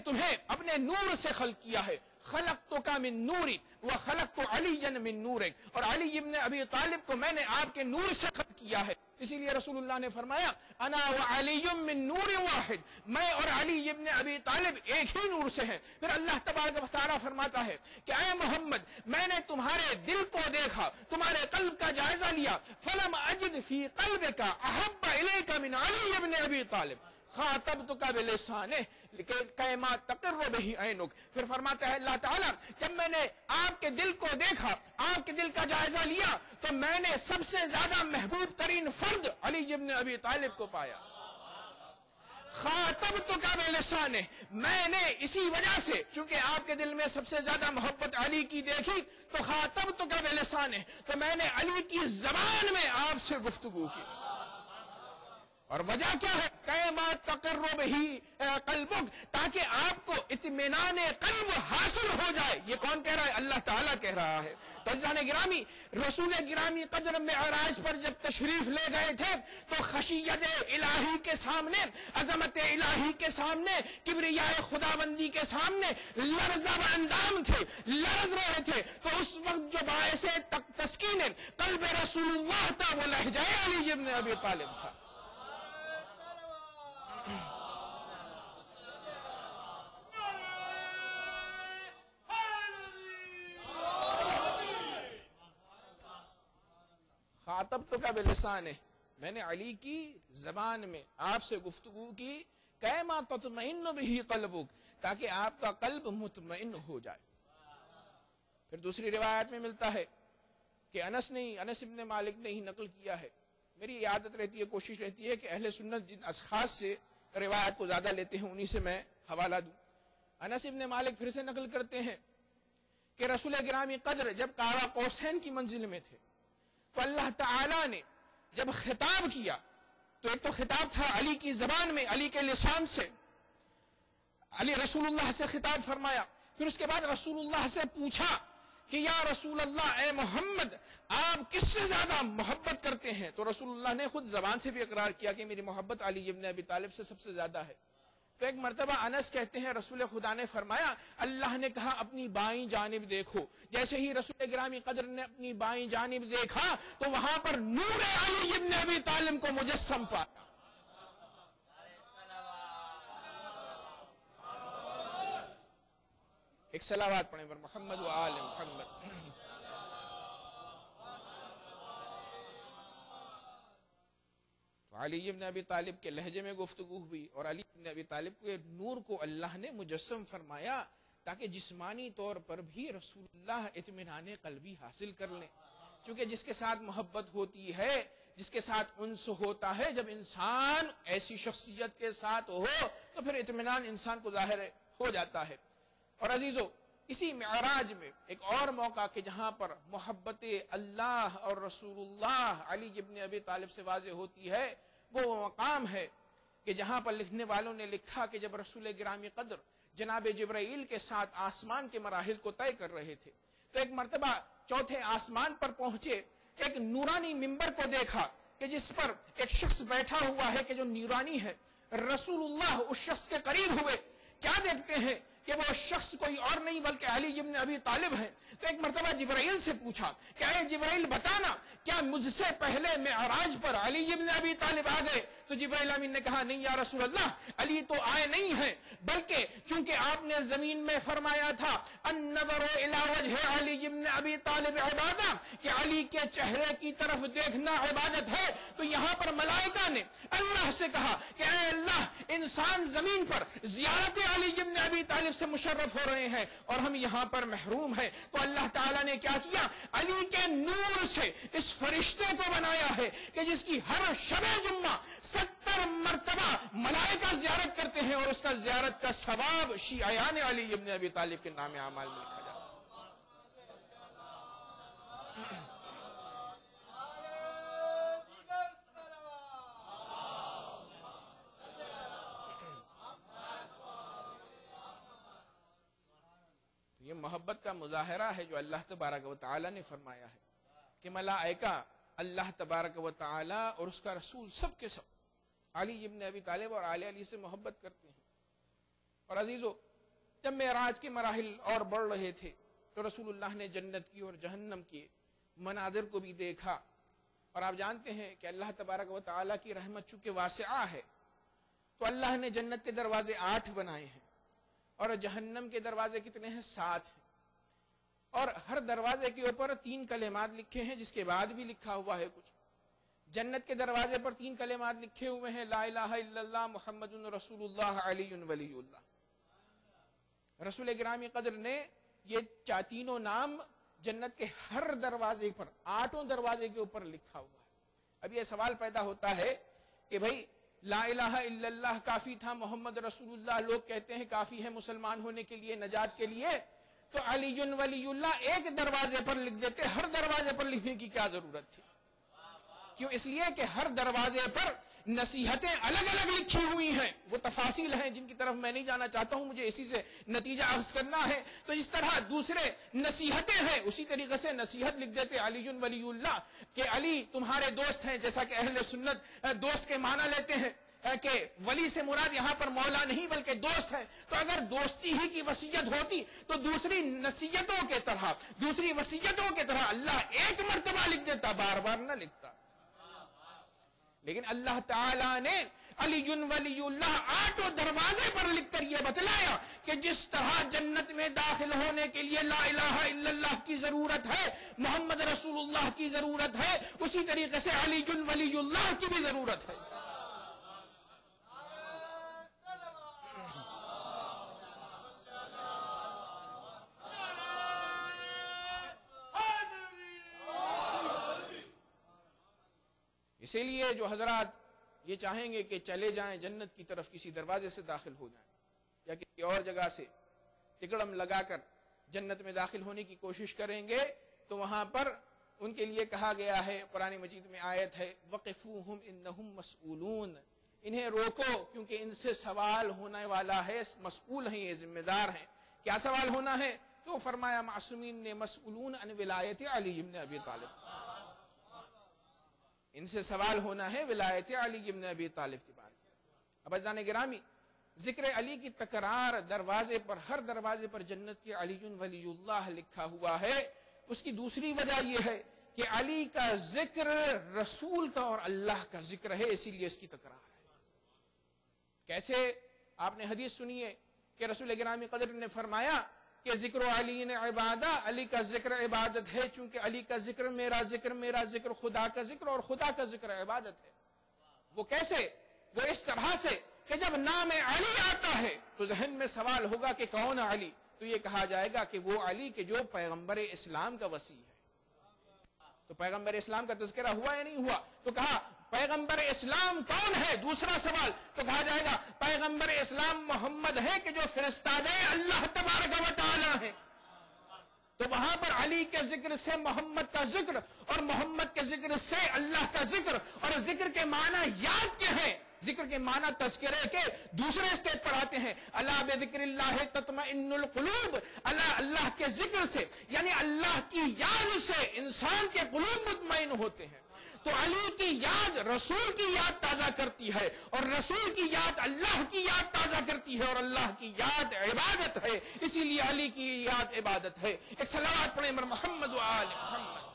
تمہیں اپنے نور سے خلق کیا ہے. خلقتک من نوری وخلقت علی من نورک، اور علی ابن ابی طالب کو میں نے آپ کے نور سے خلق کیا ہے. اسی لیے رسول اللہ نے فرمایا انا وعلی من نور واحد، میں اور علی ابن ابی طالب ایک ہی نور سے ہیں. پھر اللہ تبارک و تعالی فرماتا ہے کہ اے محمد میں نے تمہارے دل کو دیکھا، تمہارے قلب کا جائزہ لیا، فلم اجد فی قلبک احب الیک من علی ابن ابی طالب خاطبتک بلسانہ کما تقر بہ عینک. پھر فرماتا ہے اللہ تعالیٰ جب میں نے آپ کے دل کو دیکھا، آپ کے دل کا جائزہ لیا تو میں نے سب سے زیادہ محبوب ترین فرد علی ابن ابی طالب کو پایا. خاطبتک بلسانہ، میں نے اسی وجہ سے چونکہ آپ کے دل میں سب سے زیادہ محبت علی کی دیکھی تو خاطبتک بلسانہ، تو میں نے علی کی زبان میں آپ سے گفتگو کی. اور وجہ کیا ہے؟ کما تقر بہ قلبک، تاکہ آپ کو اطمینان قلب حاصل ہو جائے. یہ کون کہہ رہا ہے؟ اللہ تعالیٰ کہہ رہا ہے. تو عزیزان گرامی، رسول گرامی قدر معراج پر جب تشریف لے گئے تھے تو خشیت الہی کے سامنے، عظمت الہی کے سامنے، کبریاء خداوندی کے سامنے لرزہ اندام تھے، لرز رہے تھے. تو اس وقت جو باعث تسکین قلب رسول اللہ تھا وہ لہجہ علی ابن ابی طالب تھا. خاطبتک بلسانہ، میں نے علی کی زبان میں آپ سے گفتگو کی، کما تطمئن بہ قلبک، تاکہ آپ کا قلب مطمئن ہو جائے. پھر دوسری روایت میں ملتا ہے کہ انس ابن مالک نے ہی نقل کیا ہے. میری عادت رہتی ہے، کوشش رہتی ہے کہ اہل سنت جن اشخاص سے روایت کو زیادہ لیتے ہیں انہی سے میں حوالہ دوں. انس ابن مالک پھر سے نقل کرتے ہیں کہ رسول گرامی قدر جب قاب قوسین کی منزل میں تھے تو اللہ تعالیٰ نے جب خطاب کیا تو ایک تو خطاب تھا علی کی زبان میں، علی کے لسان سے، علی رسول اللہ سے خطاب فرمایا. پھر اس کے بعد رسول اللہ سے پوچھا کہ یا رسول اللہ، اے محمد آپ کس سے زیادہ محبت کرتے ہیں؟ تو رسول اللہ نے خود زبان سے بھی اقرار کیا کہ میری محبت علی ابن ابی طالب سے سب سے زیادہ ہے. تو ایک مرتبہ انس کہتے ہیں رسول خدا نے فرمایا، اللہ نے کہا اپنی بائیں جانب دیکھو. جیسے ہی رسول گرامی قدر نے اپنی بائیں جانب دیکھا تو وہاں پر نور علی ابن ابی طالب کو مجسم پایا. ایک صلوات پڑھیں پر محمد و آل محمد. علی ابن ابی طالب کے لہجے میں گفتگو ہوئی اور علی ابن ابی طالب کے نور کو اللہ نے مجسم فرمایا تاکہ جسمانی طور پر بھی رسول اللہ اطمینان قلبی حاصل کر لیں. چونکہ جس کے ساتھ محبت ہوتی ہے، جس کے ساتھ انس ہوتا ہے، جب انسان ایسی شخصیت کے ساتھ ہو تو پھر اطمینان انسان کو ظاہر ہو جاتا ہے. اور عزیزو، اسی معراج میں ایک اور موقع کہ جہاں پر محبت اللہ اور رسول اللہ علی ابن ابی طالب سے واضح ہوتی ہے، وہ مقام ہے کہ جہاں پر لکھنے والوں نے لکھا کہ جب رسول گرامی قدر جناب جبرائیل کے ساتھ آسمان کے مراحل کو طے کر رہے تھے تو ایک مرتبہ چوتھے آسمان پر پہنچے، ایک نورانی ممبر کو دیکھا کہ جس پر ایک شخص بیٹھا ہوا ہے کہ جو نورانی ہے. رسول اللہ اس شخص کے قریب ہوئے، کیا دیکھتے ہیں کہ وہ شخص کوئی اور نہیں بلکہ علی ابن ابی طالب ہیں، تو ایک مرتبہ جبرائیل سے پوچھا کہ اے جبرائیل بتانا کیا مجھ سے پہلے معراج پر علی ابن ابی طالب آ گئے؟ تو جبرائیل امین نے کہا نہیں یا رسول اللہ، علی تو آئے نہیں ہیں، بلکہ چونکہ آپ نے زمین میں فرمایا تھا النظر الی وجہ علی ابن ابی طالب عبادہ، کہ علی کے چہرے کی طرف دیکھنا عبادت ہے، تو یہاں پر ملائکہ نے اللہ سے کہا کہ اے اللہ، انسان زمین پر زیارت علی ابن ابی طالب سے مشرف ہو رہے ہیں اور ہم یہاں پر محروم ہیں، تو اللہ تعالیٰ نے کیا کیا؟ علی کے نور سے اس فرشتے کو بنایا ہے کہ جس کی ہر شب جمعہ 70 مرتبہ ملائکہ زیارت کرتے ہیں، اور اس کا زیارت کا ثواب شیعیان علی ابن ابی طالب کے نام اعمال میں لکھا جاتا ہے۔ یہ محبت کا مظاہرہ ہے جو اللہ تبارک و تعالی نے فرمایا ہے کہ ملائکہ اللہ تبارک و تعالی اور اس کا رسول سب کے سب علی ابن ابی طالب اور آل علی سے محبت کرتے ہیں۔ اور عزیزو، جب معراج کے مراحل اور بڑھ رہے تھے تو رسول اللہ نے جنت کی اور جہنم کے مناظر کو بھی دیکھا، اور آپ جانتے ہیں کہ اللہ تبارک و تعالی کی رحمت چونکہ واسعہ ہے تو اللہ نے جنت کے دروازے 8 بنائے ہیں، اور جہنم کے دروازے کتنے ہیں؟ 7 ہیں، اور ہر دروازے کے اوپر 3 کلمات لکھے ہیں، جس کے بعد بھی لکھا ہوا ہے کچھ۔ جنت کے دروازے پر 3 کلمات لکھے ہوئے ہیں، لا الہ الا اللہ محمد رسول اللہ علی ولی اللہ۔ رسول گرامی قدر نے یہ تینوں نام جنت کے ہر دروازے پر 8 دروازے کے اوپر لکھا ہوا ہے۔ اب یہ سوال پیدا ہوتا ہے کہ بھئی لا الہ الا اللہ کافی تھا، محمد رسول اللہ لوگ کہتے ہیں کافی ہے مسلمان ہونے کے لیے، نجات کے لیے، تو علی ولی اللہ ایک دروازے پر لکھ دیتے، ہر دروازے پر لکھنے کی کیا ضرورت تھی؟ کیوں؟ اس لیے کہ ہر دروازے پر نصیحتیں الگ الگ لکھی ہوئی ہیں، وہ تفاصیل ہیں جن کی طرف میں نہیں جانا چاہتا ہوں، مجھے اسی سے نتیجہ اخذ کرنا ہے۔ تو جس طرح دوسرے نصیحتیں ہیں اسی طریقے سے نصیحت لکھ دیتے علی ولی اللہ، کہ علی تمہارے دوست ہیں، جیسا کہ اہل سنت دوست کے معنی لیتے ہیں کہ ولی سے مراد یہاں پر مولا نہیں بلکہ دوست ہے۔ تو اگر دوستی ہی کی وصیت ہوتی تو دوسری نصیحتوں کے طرح، دوسری وصیتوں کے طرح اللہ ایک مرتبہ لکھ دیتا، بار بار نہ لکھتا۔ لیکن اللہ تعالیٰ نے علی ولی اللہ 8 دروازے پر لکھ کر یہ بتلایا کہ جس طرح جنت میں داخل ہونے کے لیے لا الہ الا اللہ کی ضرورت ہے، محمد رسول اللہ کی ضرورت ہے، اسی طریقے سے علی ولی اللہ کی بھی ضرورت ہے۔ اسی لیے جو حضرات یہ چاہیں گے کہ چلے جائیں جنت کی طرف، کسی دروازے سے داخل ہو جائیں یا کسی اور جگہ سے تکڑم لگا کر جنت میں داخل ہونے کی کوشش کریں گے، تو وہاں پر ان کے لیے کہا گیا ہے، قرآن مجید میں آیت ہے وَقِفُوهُمْ إِنَّهُمْ مَسْئُولُونَ، انہیں روکو کیونکہ ان سے سوال ہونے والا ہے، مسئول ہیں، یہ ذمہ دار ہیں۔ کیا سوال ہونا ہے؟ تو فرمایا معصومین نے مسئولون عن ولایت علی ابن ابی طالب، ان سے سوال ہونا ہے ولایت علی ابن ابی طالب کے بارے میں۔ اب عزیزان گرامی، ذکر علی کی تکرار دروازے پر، ہر دروازے پر جنت کے علی ولی اللہ لکھا ہوا ہے، اس کی دوسری وجہ یہ ہے کہ علی کا ذکر رسول کا اور اللہ کا ذکر ہے، اسی لیے اس کی تکرار ہے۔ کیسے؟ آپ نے حدیث سنی ہے کہ رسول گرامی قدر نے فرمایا کہ ذکر علی نے عبادہ، علی کا ذکر عبادت ہے، چونکہ علی کا ذکر میرا ذکر خدا کا ذکر، اور خدا کا ذکر عبادت ہے۔ وہ کیسے؟ وہ اس طرح سے کہ جب نام علی آتا ہے تو ذہن میں سوال ہوگا کہ کون علی؟ تو یہ کہا جائے گا کہ وہ علی کہ جو پیغمبر اسلام کا وصی ہے۔ تو پیغمبر اسلام کا تذکرہ ہوا یا نہیں ہوا؟ تو کہا پیغمبر اسلام کون ہے؟ دوسرا سوال تو کہا جائے گا پیغمبر اسلام محمد ہے کہ جو فرستادے اللہ تبارک و تعالی ہے۔ تو وہاں پر علی کے ذکر سے محمد کا ذکر، اور محمد کے ذکر سے اللہ کا ذکر، اور ذکر کے معنی یاد کے ہیں، ذکر کے معنی تذکرے کے دوسرے اسٹیپ پر آتے ہیں۔ الا بذکر اللہ تطمئن القلوب، اللہ کے ذکر سے یعنی اللہ کی یاد سے انسان کے قلوب مطمئن ہوتے ہیں۔ تو علی کی یاد رسول کی یاد تازہ کرتی ہے، اور رسول کی یاد اللہ کی یاد تازہ کرتی ہے، اور اللہ کی یاد عبادت ہے، اسی لیے علی کی یاد عبادت ہے۔ ایک صلوات پڑھیں بر محمد و آل محمد۔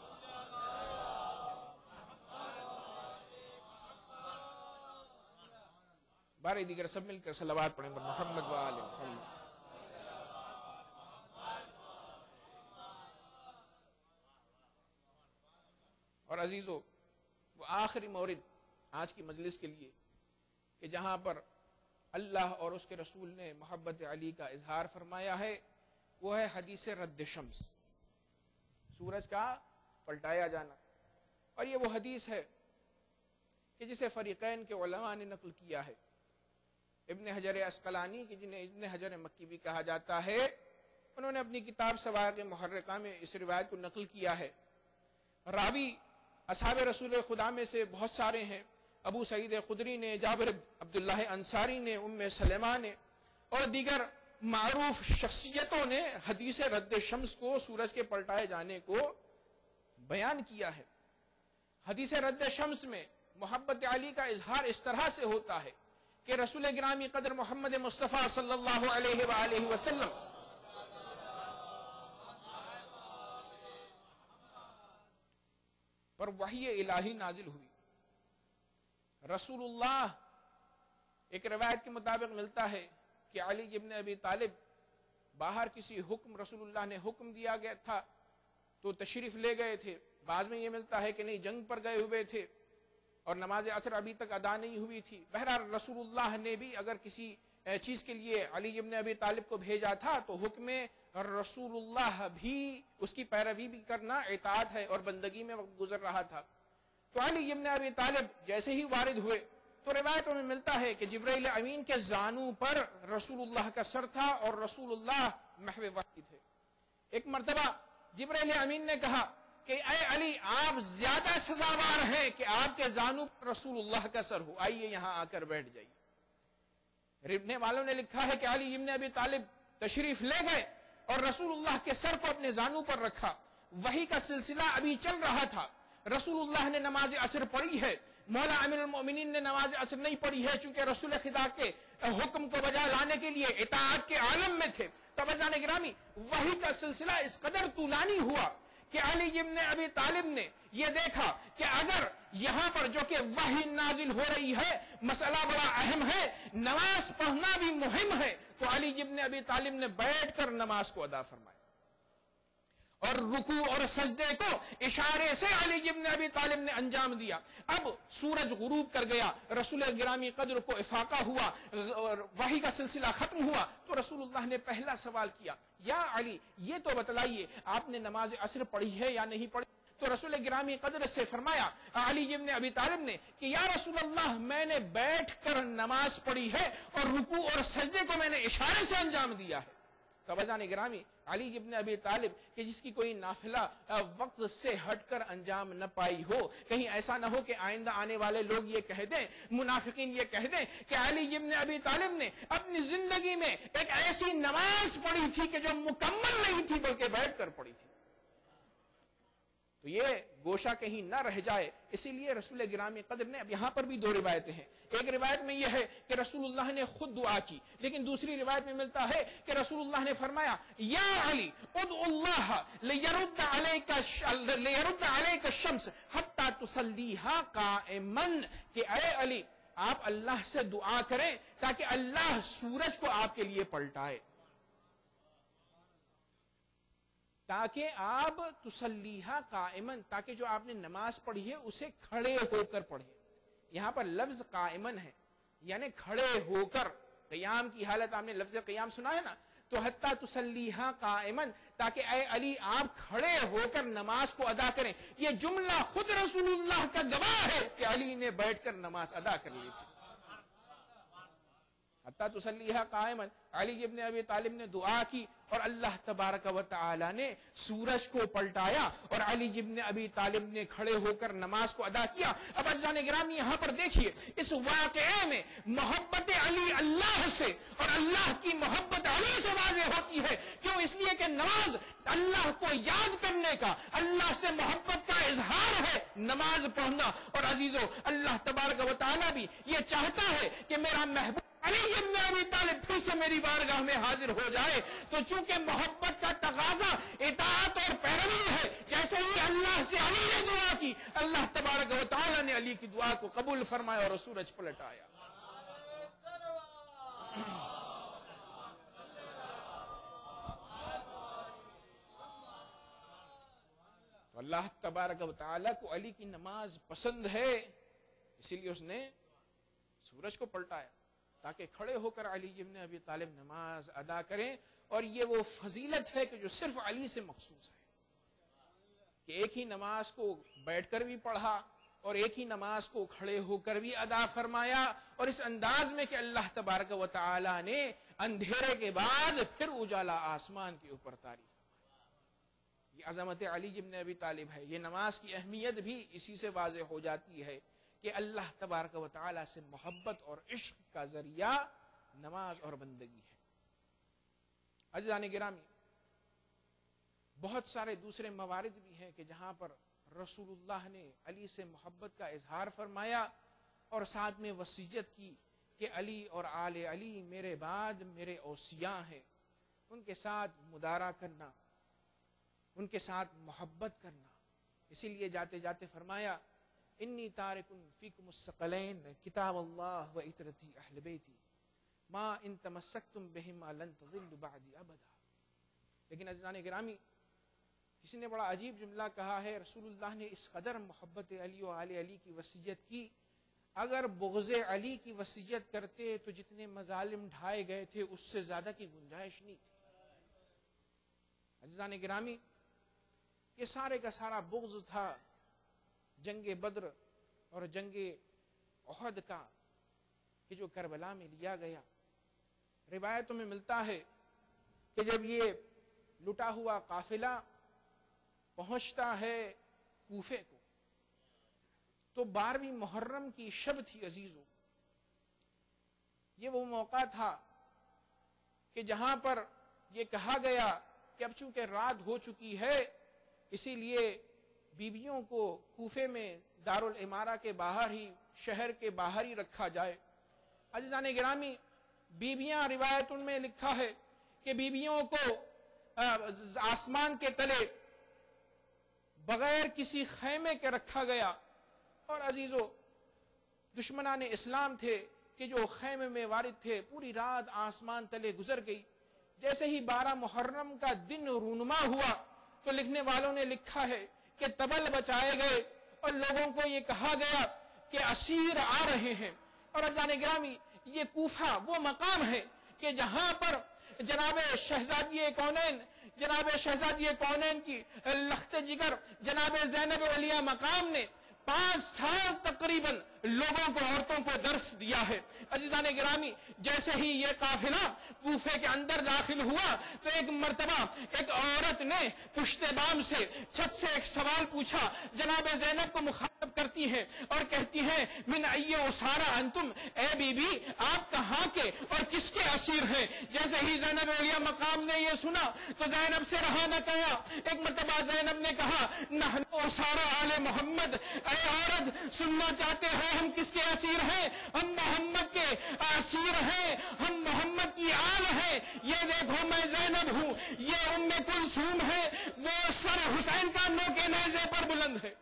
بارے دیگر سب مل کر صلوات پڑھیں بر محمد و آل محمد۔ اور عزیزو، وہ آخری مورد آج کی مجلس کے لیے کہ جہاں پر اللہ اور اس کے رسول نے محبت علی کا اظہار فرمایا ہے، وہ ہے حدیث رد شمس، سورج کا پلٹایا جانا۔ اور یہ وہ حدیث ہے کہ جسے فریقین کے علماء نے نقل کیا ہے۔ ابن حجر عسقلانی کی، جنہیں ابن حجر مکی بھی کہا جاتا ہے، انہوں نے اپنی کتاب سوائق محرقہ میں اس روایت کو نقل کیا ہے۔ راوی اصحاب رسول خدا میں سے بہت سارے ہیں، ابو سعید خدری نے، جابر عبداللہ انصاری نے، ام سلمہ نے اور دیگر معروف شخصیتوں نے حدیث رد شمس کو، سورج کے پلٹائے جانے کو بیان کیا ہے۔ حدیث رد شمس میں محبت علی کا اظہار اس طرح سے ہوتا ہے کہ رسول گرامی قدر محمد مصطفیٰ صلی اللہ علیہ وآلہ وسلم پر وحی الہی نازل ہوئی۔ رسول اللہ، ایک روایت کے مطابق ملتا ہے کہ علی ابن ابی طالب باہر کسی حکم، رسول اللہ نے حکم دیا گیا تھا تو تشریف لے گئے تھے۔ بعض میں یہ ملتا ہے کہ نہیں، جنگ پر گئے ہوئے تھے اور نماز عصر ابھی تک ادا نہیں ہوئی تھی۔ بہرحال رسول اللہ نے بھی اگر کسی چیز کے لیے علی ابن ابی طالب کو بھیجا تھا تو حکم رسول اللہ بھی اس کی پیروی بھی کرنا اطاعت ہے، اور بندگی میں وقت گزر رہا تھا۔ تو علی ابن ابی طالب جیسے ہی وارد ہوئے تو روایتوں میں ملتا ہے کہ جبرائیل امین کے زانو پر رسول اللہ کا سر تھا اور رسول اللہ محو وحی تھے۔ ایک مرتبہ جبرائیل امین نے کہا کہ اے علی، آپ زیادہ سزاوار ہیں کہ آپ کے زانو پر رسول اللہ کا سر ہو، آئیے یہاں آ کر بیٹھ جائیے۔ لکھنے والوں نے لکھا ہے کہ علی ابن ابی طالب تشریف لے گئے اور رسول اللہ کے سر کو اپنے زانو پر رکھا۔ وحی کا سلسلہ ابھی چل رہا تھا، رسول اللہ نے نماز عصر پڑھی ہے، مولا امیر المؤمنین نے نماز عصر نہیں پڑھی ہے، چونکہ رسول خدا کے حکم کو بجا لانے کے لیے اطاعت کے عالم میں تھے۔ تو عزیزان گرامی، وحی کا سلسلہ اس قدر طولانی ہوا کہ علی ابن ابی طالب نے یہ دیکھا کہ اگر یہاں پر جو کہ وحی نازل ہو رہی ہے، مسئلہ بڑا اہم ہے، نماز پڑھنا بھی مہم ہے، تو علی ابن ابی طالب نے بیٹھ کر نماز کو ادا فرمایا، اور رکوع اور سجدے کو اشارے سے علی ابن ابی طالب نے انجام دیا۔ اب سورج غروب کر گیا، رسول گرامی قدر کو افاقہ ہوا، وحی کا سلسلہ ختم ہوا، تو رسول اللہ نے پہلا سوال کیا، یا علی یہ تو بتلائیے آپ نے نماز عصر پڑھی ہے یا نہیں پڑھی؟ تو رسول گرامی قدر سے فرمایا علی ابن ابی طالب نے کہ یا رسول اللہ، میں نے بیٹھ کر نماز پڑھی ہے اور رکوع اور سجدے کو میں نے اشارے سے انجام دیا ہے۔ تو عزیزان گرامی، علی ابن ابی طالب کہ جس کی کوئی نافلہ وقت سے ہٹ کر انجام نہ پائی ہو، کہیں ایسا نہ ہو کہ آئندہ آنے والے لوگ یہ کہہ دیں، منافقین یہ کہہ دیں کہ علی ابن ابی طالب نے اپنی زندگی میں ایک ایسی نماز پڑھی تھی کہ جو مکمل نہیں تھی بلکہ بیٹھ کر پڑھی تھی۔ تو یہ گوشہ کہیں نہ رہ جائے، اسی لیے رسول گرامی قدر نے، اب یہاں پر بھی دو روایتیں ہیں، ایک روایت میں یہ ہے کہ رسول اللہ نے خود دعا کی، لیکن دوسری روایت میں ملتا ہے کہ رسول اللہ نے فرمایا یا علی ادعو اللہ لیرد علیک الشمس حتی تصلیہا قائما، کہ اے علی آپ اللہ سے دعا کریں تاکہ اللہ سورج کو آپ کے لیے پلٹائے، تاکہ آپ تسلیحا قائمن، تاکہ جو آپ نے نماز پڑھی ہے اسے کھڑے ہو کر پڑھیں۔ یہاں پر لفظ قائمن ہے، یعنی کھڑے ہو کر، قیام کی حالت آپ نے لفظ قیام سنا ہے نا، تو حتی تسلیحا قائمن، تاکہ اے علی آپ کھڑے ہو کر نماز کو ادا کریں۔ یہ جملہ خود رسول اللہ کا گواہ ہے کہ علی نے بیٹھ کر نماز ادا کر لی تھی۔ حتی تسلیحا قائمن، علی ابن ابی طالب نے دعا کی اور اللہ تبارک و تعالی نے سورج کو پلٹایا اور علی ابن ابی طالب نے کھڑے ہو کر نماز کو ادا کیا۔ اب عزیزان گرامی یہاں پر دیکھیے، اس واقعے میں محبت علی اللہ سے اور اللہ کی محبت علی سے واضح ہوتی ہے، کیوں؟ اس لیے کہ نماز اللہ کو یاد کرنے کا، اللہ سے محبت کا اظہار ہے نماز پڑھنا. اور عزیزو، اللہ تبارک و تعالیٰ بھی یہ چاہتا ہے کہ میرا محبوب علی ابن ابی طالب پھر سے میری بارگاہ میں حاضر ہو جائے. تو چونکہ محبت کا تقاضا اطاعت اور پیروی ہے، جیسے ہی اللہ سے علی نے دعا کی، اللہ تبارک و تعالیٰ نے علی کی دعا کو قبول فرمایا اور سورج پلٹایا. تو اللہ تبارک و تعالیٰ کو علی کی نماز پسند ہے، اسی لیے اس نے سورج کو پلٹایا تاکہ کھڑے ہو کر علی ابن ابی طالب نماز ادا کریں. اور یہ وہ فضیلت ہے کہ جو صرف علی سے مخصوص ہے کہ ایک ہی نماز کو بیٹھ کر بھی پڑھا اور ایک ہی نماز کو کھڑے ہو کر بھی ادا فرمایا، اور اس انداز میں کہ اللہ تبارک و تعالی نے اندھیرے کے بعد پھر اجالا آسمان کے اوپر طاری فرمایا. یہ عظمت علی ابن ابی طالب ہے. یہ نماز کی اہمیت بھی اسی سے واضح ہو جاتی ہے کہ اللہ تبارک و تعالی سے محبت اور عشق کا ذریعہ نماز اور بندگی ہے. عزیزان گرامی، بہت سارے دوسرے موارد بھی ہیں کہ جہاں پر رسول اللہ نے علی سے محبت کا اظہار فرمایا اور ساتھ میں وصیت کی کہ علی اور آل علی میرے بعد میرے اوصیاء ہیں، ان کے ساتھ مدارا کرنا، ان کے ساتھ محبت کرنا. اسی لیے جاتے جاتے فرمایا انی تارک فیکم الثقلین کتاب اللہ و عطرتی اہل بیتی ما ان تمسکتم بہما لن تضلوا بعدی ابدا. لیکن عزیزان گرامی، کسی نے بڑا عجیب جملہ کہا ہے، رسول اللہ نے اس قدر محبت علی و آل علی کی وصیت کی، اگر بغض علی کی وصیت کرتے تو جتنے مظالم ڈھائے گئے تھے اس سے زیادہ کی گنجائش نہیں تھی. عزیزان گرامی، یہ سارے کا سارا بغض تھا جنگ بدر اور جنگ احد کا کہ جو کربلا میں لیا گیا. روایتوں میں ملتا ہے کہ جب یہ لٹا ہوا قافلہ پہنچتا ہے کوفے کو تو 12ویں محرم کی شب تھی. عزیزو، یہ وہ موقع تھا کہ جہاں پر یہ کہا گیا کہ اب چونکہ رات ہو چکی ہے اسی لیے بیویوں کو کوفے میں دارالعمارہ کے باہر ہی، شہر کے باہر ہی رکھا جائے. عزیزان گرامی، بیویاں روایت ان میں لکھا ہے کہ بیویوں کو آسمان کے تلے بغیر کسی خیمے کے رکھا گیا. اور عزیزو، دشمنان اسلام تھے کہ جو خیمے میں وارد تھے، پوری رات آسمان تلے گزر گئی. جیسے ہی 12 محرم کا دن رونما ہوا تو لکھنے والوں نے لکھا ہے کہ تبل بچائے گئے اور لوگوں کو یہ کہا گیا کہ اسیر آ رہے ہیں. اور عزیزان گرامی، یہ کوفہ وہ مقام ہے کہ جہاں پر جناب شہزادی کونین کی لخت جگر جناب زینب علیہ مقام نے 5 سال تقریباً لوگوں کو، عورتوں کو درس دیا ہے. عزیزان گرامی، جیسے ہی یہ قافلہ کوفے کے اندر داخل ہوا تو ایک مرتبہ ایک عورت نے پشت بام سے چھت سے ایک سوال پوچھا. جناب زینب کو مخاطب کرتی ہیں اور کہتی ہیں من ای اسارا انتم، اے بی بی آپ کہاں کے اور کس کے اسیر ہیں؟ جیسے ہی زینب علیہ مقام نے یہ سنا تو زینب سے رہا نہ کہا. ایک مرتبہ زینب نے کہا نحن اسارا آل محمد، اے عورت سننا چاہتے ہو ہم کس کے اسیر ہیں؟ ہم محمد کے اسیر ہیں، ہم محمد کی آل ہیں. یہ دیکھو میں زینب ہوں، یہ ام کلثوم ہے، وہ سر حسین کا نوکے نیزے پر بلند ہے.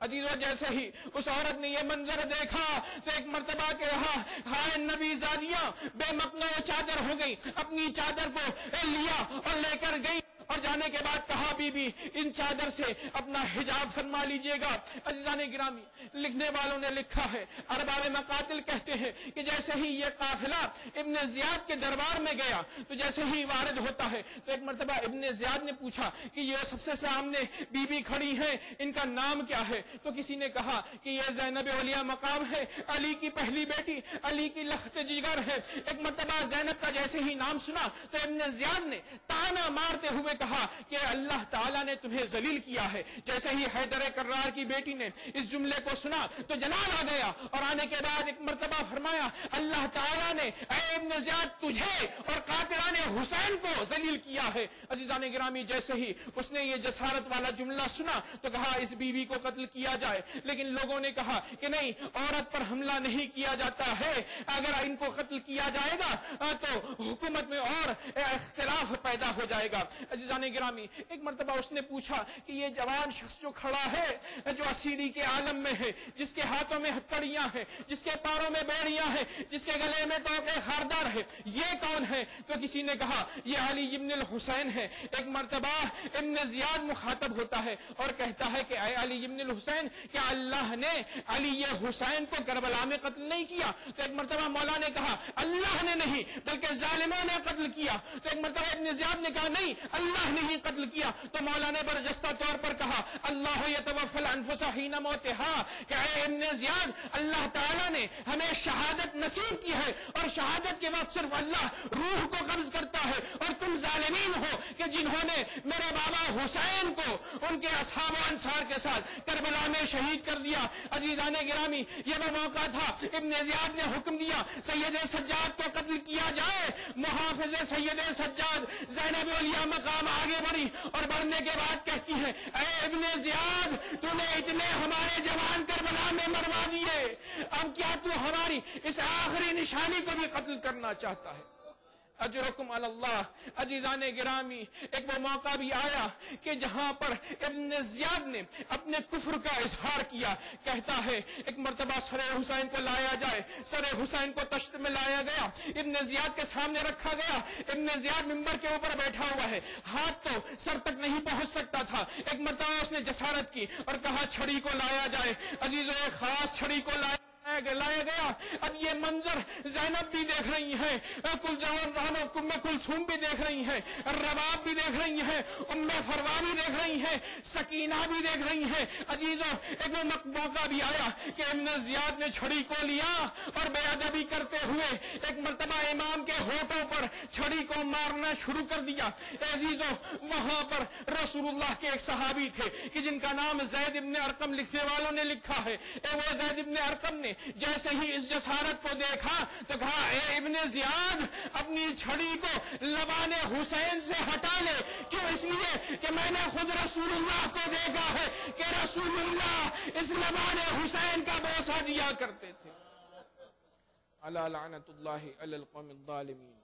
عزیزو، جیسے ہی اس عورت نے یہ منظر دیکھا تو ایک مرتبہ کہا ہائے نبی زادیاں بے مقنع چادر ہو گئی. اپنی چادر کو لیا اور لے کر گئی اور جانے کے بعد کہا بی بی ان چادر سے اپنا حجاب فرما لیجئے گا. عزیزان گرامی، لکھنے والوں نے لکھا ہے، ارباب مقاتل کہتے ہیں کہ جیسے ہی یہ قافلہ ابن زیاد کے دربار میں گیا تو جیسے ہی وارد ہوتا ہے تو ایک مرتبہ ابن زیاد نے پوچھا کہ یہ سب سے سامنے بی بی کھڑی ہیں، ان کا نام کیا ہے؟ تو کسی نے کہا کہ یہ زینب علیہ مقام ہے، علی کی پہلی بیٹی، علی کی لخت جگر ہے. ایک مرتبہ زینب کا جیسے ہی نام سنا تو ابن زیاد نے تانا مارتے ہوئے کہا کہ اللہ تعالیٰ نے تمہیں ذلیل کیا ہے۔ جیسے ہی حیدر کرار کی بیٹی نے اس جملے کو سنا تو جلال آ گیا، اور آنے کے بعد ایک مرتبہ فرمایا اللہ تعالیٰ نے اے ابن زیاد تجھے اور قاتلان حسین کو ذلیل کیا ہے۔ عزیزان گرامی، جیسے ہی اس نے یہ جسارت والا جملہ سنا تو کہا اس بی بی کو قتل کیا جائے، لیکن لوگوں نے کہا کہ نہیں، عورت پر حملہ نہیں کیا جاتا ہے، اگر ان کو قتل کیا جائے گا تو حکومت میں اور اختلاف پیدا ہو جائے گا۔ عزیزان گرامی، ایک مرتبہ اس نے پوچھا کہ یہ جوان شخص جو کھڑا ہے، جو اسیری کے عالم میں ہے، جس کے ہاتھوں میں ہتکڑیاں ہیں، جس کے پاروں میں بیڑیاں ہیں، جس کے گلے میں توقے خاردار ہے، یہ کون ہے؟ تو کسی نے کہا یہ علی ابن الحسین ہے۔ ایک مرتبہ ابن زیاد مخاطب ہوتا ہے اور کہتا ہے کہ اے علی ابن الحسین، کیا اللہ نے علی حسین کو کربلا میں قتل نہیں کیا؟ تو ایک مرتبہ مولا نے کہا اللہ نے نہیں بلکہ ظالموں نے قتل کیا۔ تو ایک مرتبہ ابن زیاد نے کہا نہیں، اللہ نے ہی قتل کیا۔ تو مولا نے برجستہ طور پر کہا اللہ یتوفی الانفس حین موتہا، کہ اے ابن زیاد، اللہ تعالیٰ نے ہمیں شہادت نصیب کی ہے، اور شہادت کے وقت صرف اللہ روح کو قبض کرتا ہے، اور تم ظالمین ہو کہ جنہوں نے میرے بابا حسین کو ان کے اصحاب و انصار کے ساتھ کربلا میں شہید کر دیا۔ عزیزان گرامی، یہ وہ موقع تھا، ابن زیاد نے حکم دیا سید سجاد کو قتل کیا جائے۔ محافظ سید سجاد زینب علیہ مقام آگے بڑھی، اور بڑھنے کے بعد کہتی ہے اے ابن زیاد، تو نے اتنے ہمارے جوان کربلا میں مروا دیے، اب کیا تو ہماری اس آخری نشانی کو بھی قتل کرنا چاہتا ہے؟ اجرکم علی اللہ۔ عزیزان گرامی، ایک وہ موقع بھی آیا کہ جہاں پر ابن زیاد نے اپنے کفر کا اظہار کیا، کہتا ہے ایک مرتبہ سر حسین کو لایا جائے، سر حسین کو تشت میں لایا گیا، ابن زیاد کے سامنے رکھا گیا، ابن زیاد منبر کے اوپر بیٹھا ہوا ہے، ہاتھ تو سر تک نہیں پہنچ سکتا تھا۔ ایک مرتبہ اس نے جسارت کی اور کہا چھڑی کو لایا جائے۔ عزیزو، ایک خاص چھڑی کو لایا گیا۔ اب یہ منظر زینب بھی دیکھ رہی ہیں، کل جوان رانو ام کلثوم بھی دیکھ رہی ہیں، رباب بھی دیکھ رہی ہیں، ام فروا بھی دیکھ رہی ہیں، سکینہ بھی دیکھ رہی ہیں۔ عزیزو، ایک وہ موقع بھی آیا کہ ابن زیاد نے چھڑی کو لیا اور بے ادبی کرتے ہوئے ایک مرتبہ امام کے ہونٹوں پر چھڑی کو مارنا شروع کر دیا۔ عزیزو، وہاں پر رسول اللہ کے ایک صحابی تھے کہ جن کا نام زید ابن ارقم لکھنے والوں نے لکھا ہے۔ وہ زید ابن ارقم نے جیسے ہی اس جسارت کو دیکھا تو کہا اے ابن زیاد، اپنی چھڑی کو لبان حسین سے ہٹا لے۔ کیوں؟ اس لیے کہ میں نے خود رسول اللہ کو دیکھا ہے کہ رسول اللہ اس لبان حسین کا بوسہ دیا کرتے تھے۔ الا لعنت اللہ علی القوم الظالمین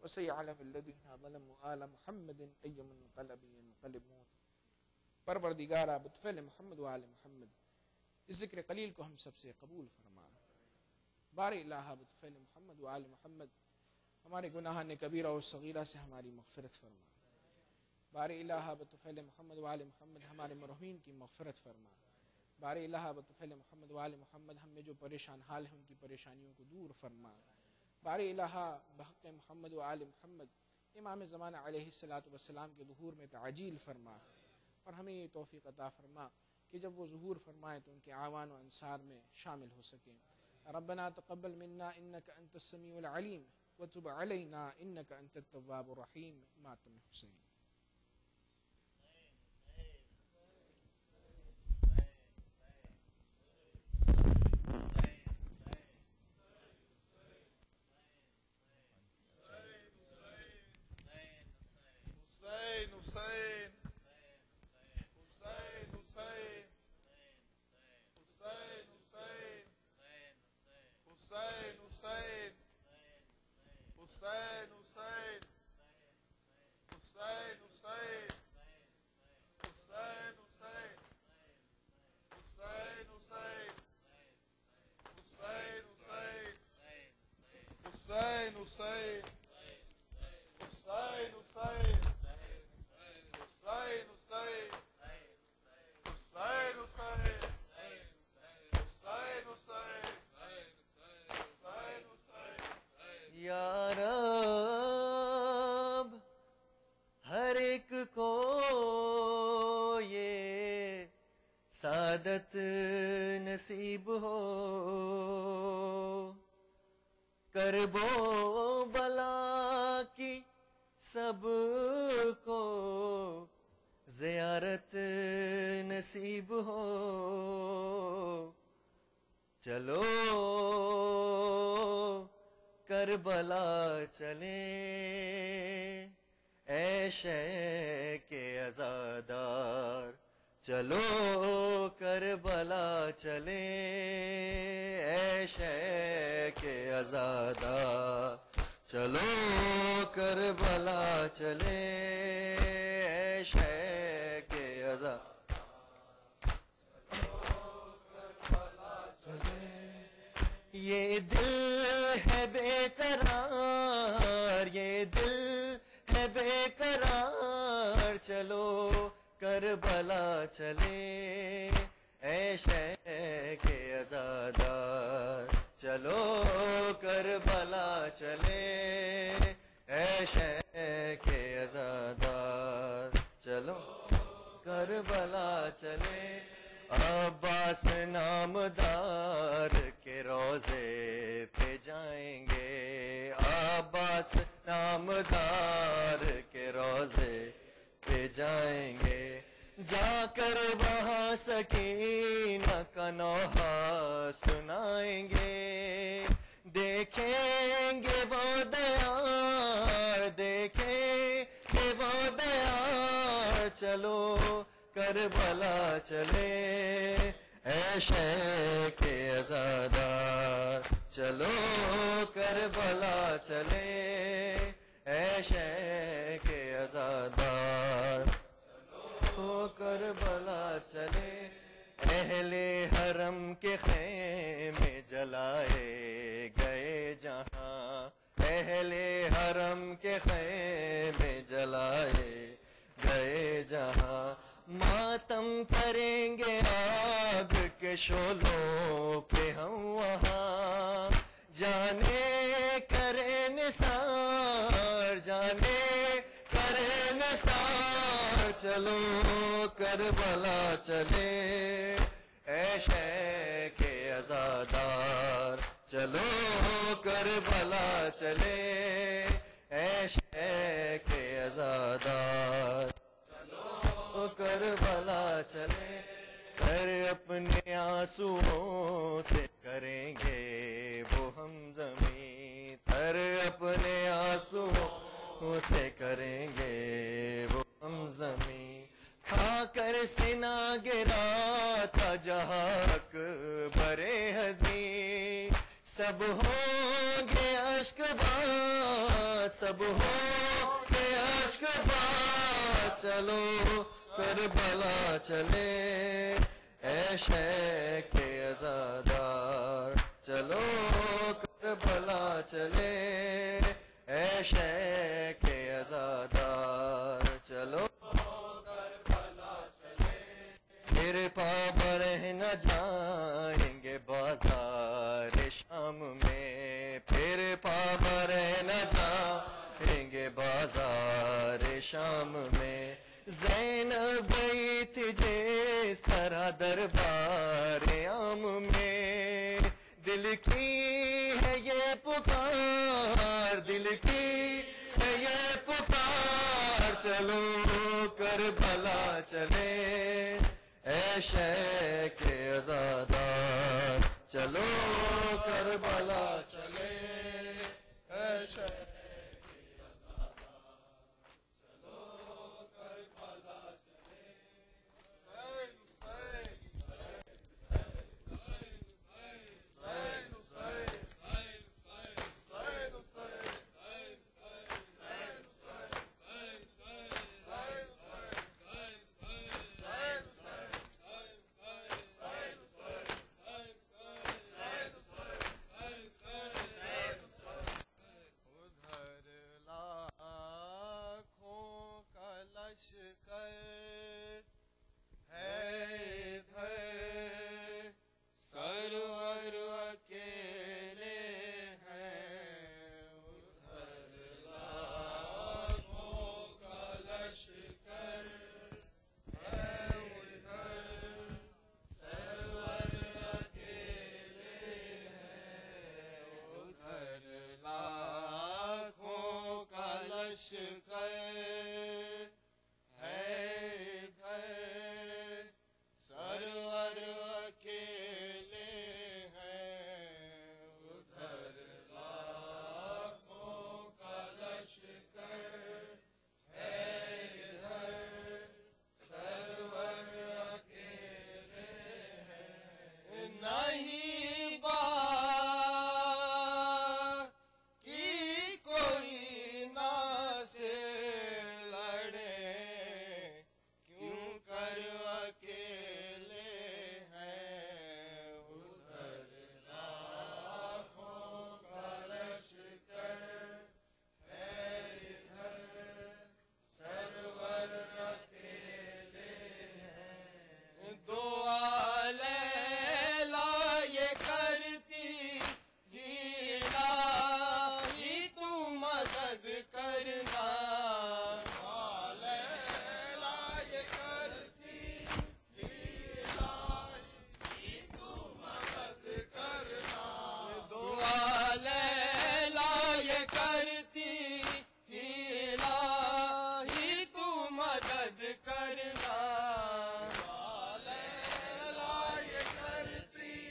وسيعلم الذين ظلموا آل محمد أي منقلب ينقلبون۔ پروردگارا بطفیل محمد و آل محمد، اس ذکر قلیل کو ہم سب سے قبول فرما۔ باری الہ بطفیل محمد و آل محمد، ہمارے گناہان کبیرہ و صغیرہ سے ہماری مغفرت فرما۔ باری الہ بطفیل محمد و آل محمد، ہمارے مرحومین کی مغفرت فرما۔ باری الہ بطفیل محمد و آل محمد، ہم میں جو پریشان حال ہیں ان کی پریشانیوں کو دور فرما۔ باری الہ بحق محمد و آل محمد، امام زمانہ علیہ السلام کے ظہور میں تعجیل فرما، اور ہمیں یہ توفیق عطا فرما کہ جب وہ ظہور فرمائے تو ان کے اعوان و انصار میں شامل ہو سکیں۔ ربنا تقبل منا انک انت السمیع العلیم وتب علینا انک انت التواب الرحیم۔ ماتم حسین۔ یا رب ہر ایک کو یہ سعادت نصیب ہو، کرب و بلا کی سب کو سعادت نصیب ہو، چلو کربلا چلیں اے شیخ عزادار، چلو کربلا چلیں اے شیخ عزادار، چلو کربلا چلیں اے شیخ عزادار، یہ دل ہے بے قرار، یہ دل ہے بے قرار، چلو کربلا چلیں اے شیخ عزادار، چلو کربلا چلیں اے شیخ عزادار، چلو کربلا چلیں، عباس نامدار کے روضے پہ جائیں گے، عباس نامدار کے روضے پہ جائیں گے، جا کر وہاں سکینہ کا نوحہ سنائیں گے، دیکھیں گے وہ دیار، دیکھیں گے وہ دیار، چلو کربلا چلیں اے شیخ عزادار، چلو کربلا چلیں اے شیخ عزادار، چلو کربلا چلیں، اہل حرم کے خیمے جلائے گئے جہاں، اہل حرم کے خیمے جلائے گئے جہاں، ماتم کریں گے آگ کے شعلوں پہ ہم وہاں، جانے کرے نثار، جانے کرے نثار، چلو کربلا چلیں اے شیخ عزادار، چلو کربلا چلیں اے شیخ عزادار، کربلا چلے، کر اپنے آنسوؤں سے کریں گے وہ ہم زمین، کر اپنے آنسوؤں سے کریں گے وہ ہم زمین، کھا کر سنا گرا تھا جہاں اکبر حزین، سب ہوں گے اشک بار، سب ہوں گے اشک بار، چلو کربلا چلیں اے شیخ عزادار، چلو کربلا چلیں اے شیخ عزادار، چلو کربلا چلیں، پھر پابر نہ جائیں گے بازار شام میں، پھر پابر نہ جائیں گے بازار شام میں، زینب گئی تھی جس طرح دربار عام میں، دل کی ہے یہ پکار، دل کی ہے یہ پکار، چلو کربلا چلیں اے شیخ عزادار، چلو کربلا چلیں اے شیخ لشکر ہے مدد کرنا لیلا یہ کرتی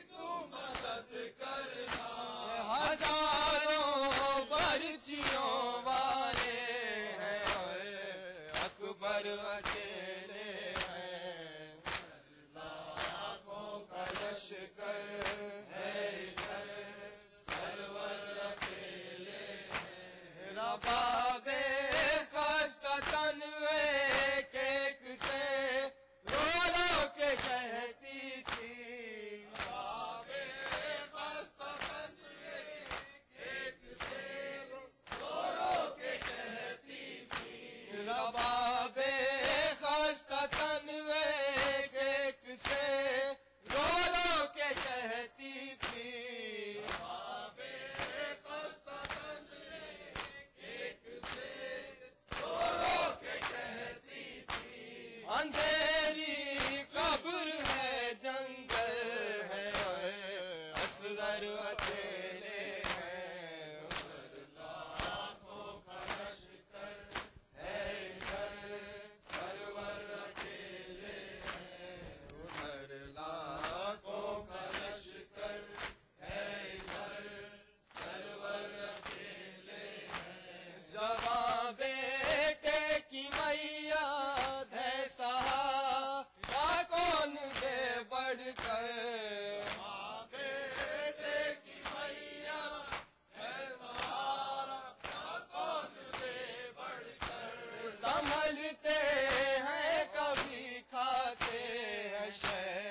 تو مدد کرنا ہزاروں برچیوں والے ہیں اکبر اکیلے ہیں لاکھوں کا لشکر ہے سرور اکیلے ہیں رباب خستہ تن ایک ایک سے رو رو کے کہتی تھی رباب خستہ تن ایک سے رو رو کے کہتی تھی رباب خستہ تن ایک ایک سے رو رو کے کہتی تھی رباب خستہ تن ایک سے رو رو کے کہتی تھی اندھیری قبر ہے جنگل ہے اصغر اکیلے ہیں لاکھوں کا لشکر ہے ادھر سرور اکیلے ہیں ادھر لاکھوں کا لشکر ہے ادھر سرور اکیلے ہیں جوان بیٹے کی میاد ہے سہارا کون دے بڑھ کر بیٹے کی میاد ہے سہارا کون دے بڑھ کر سنبھلتے ہیں کبھی کھاتے ہیں شہر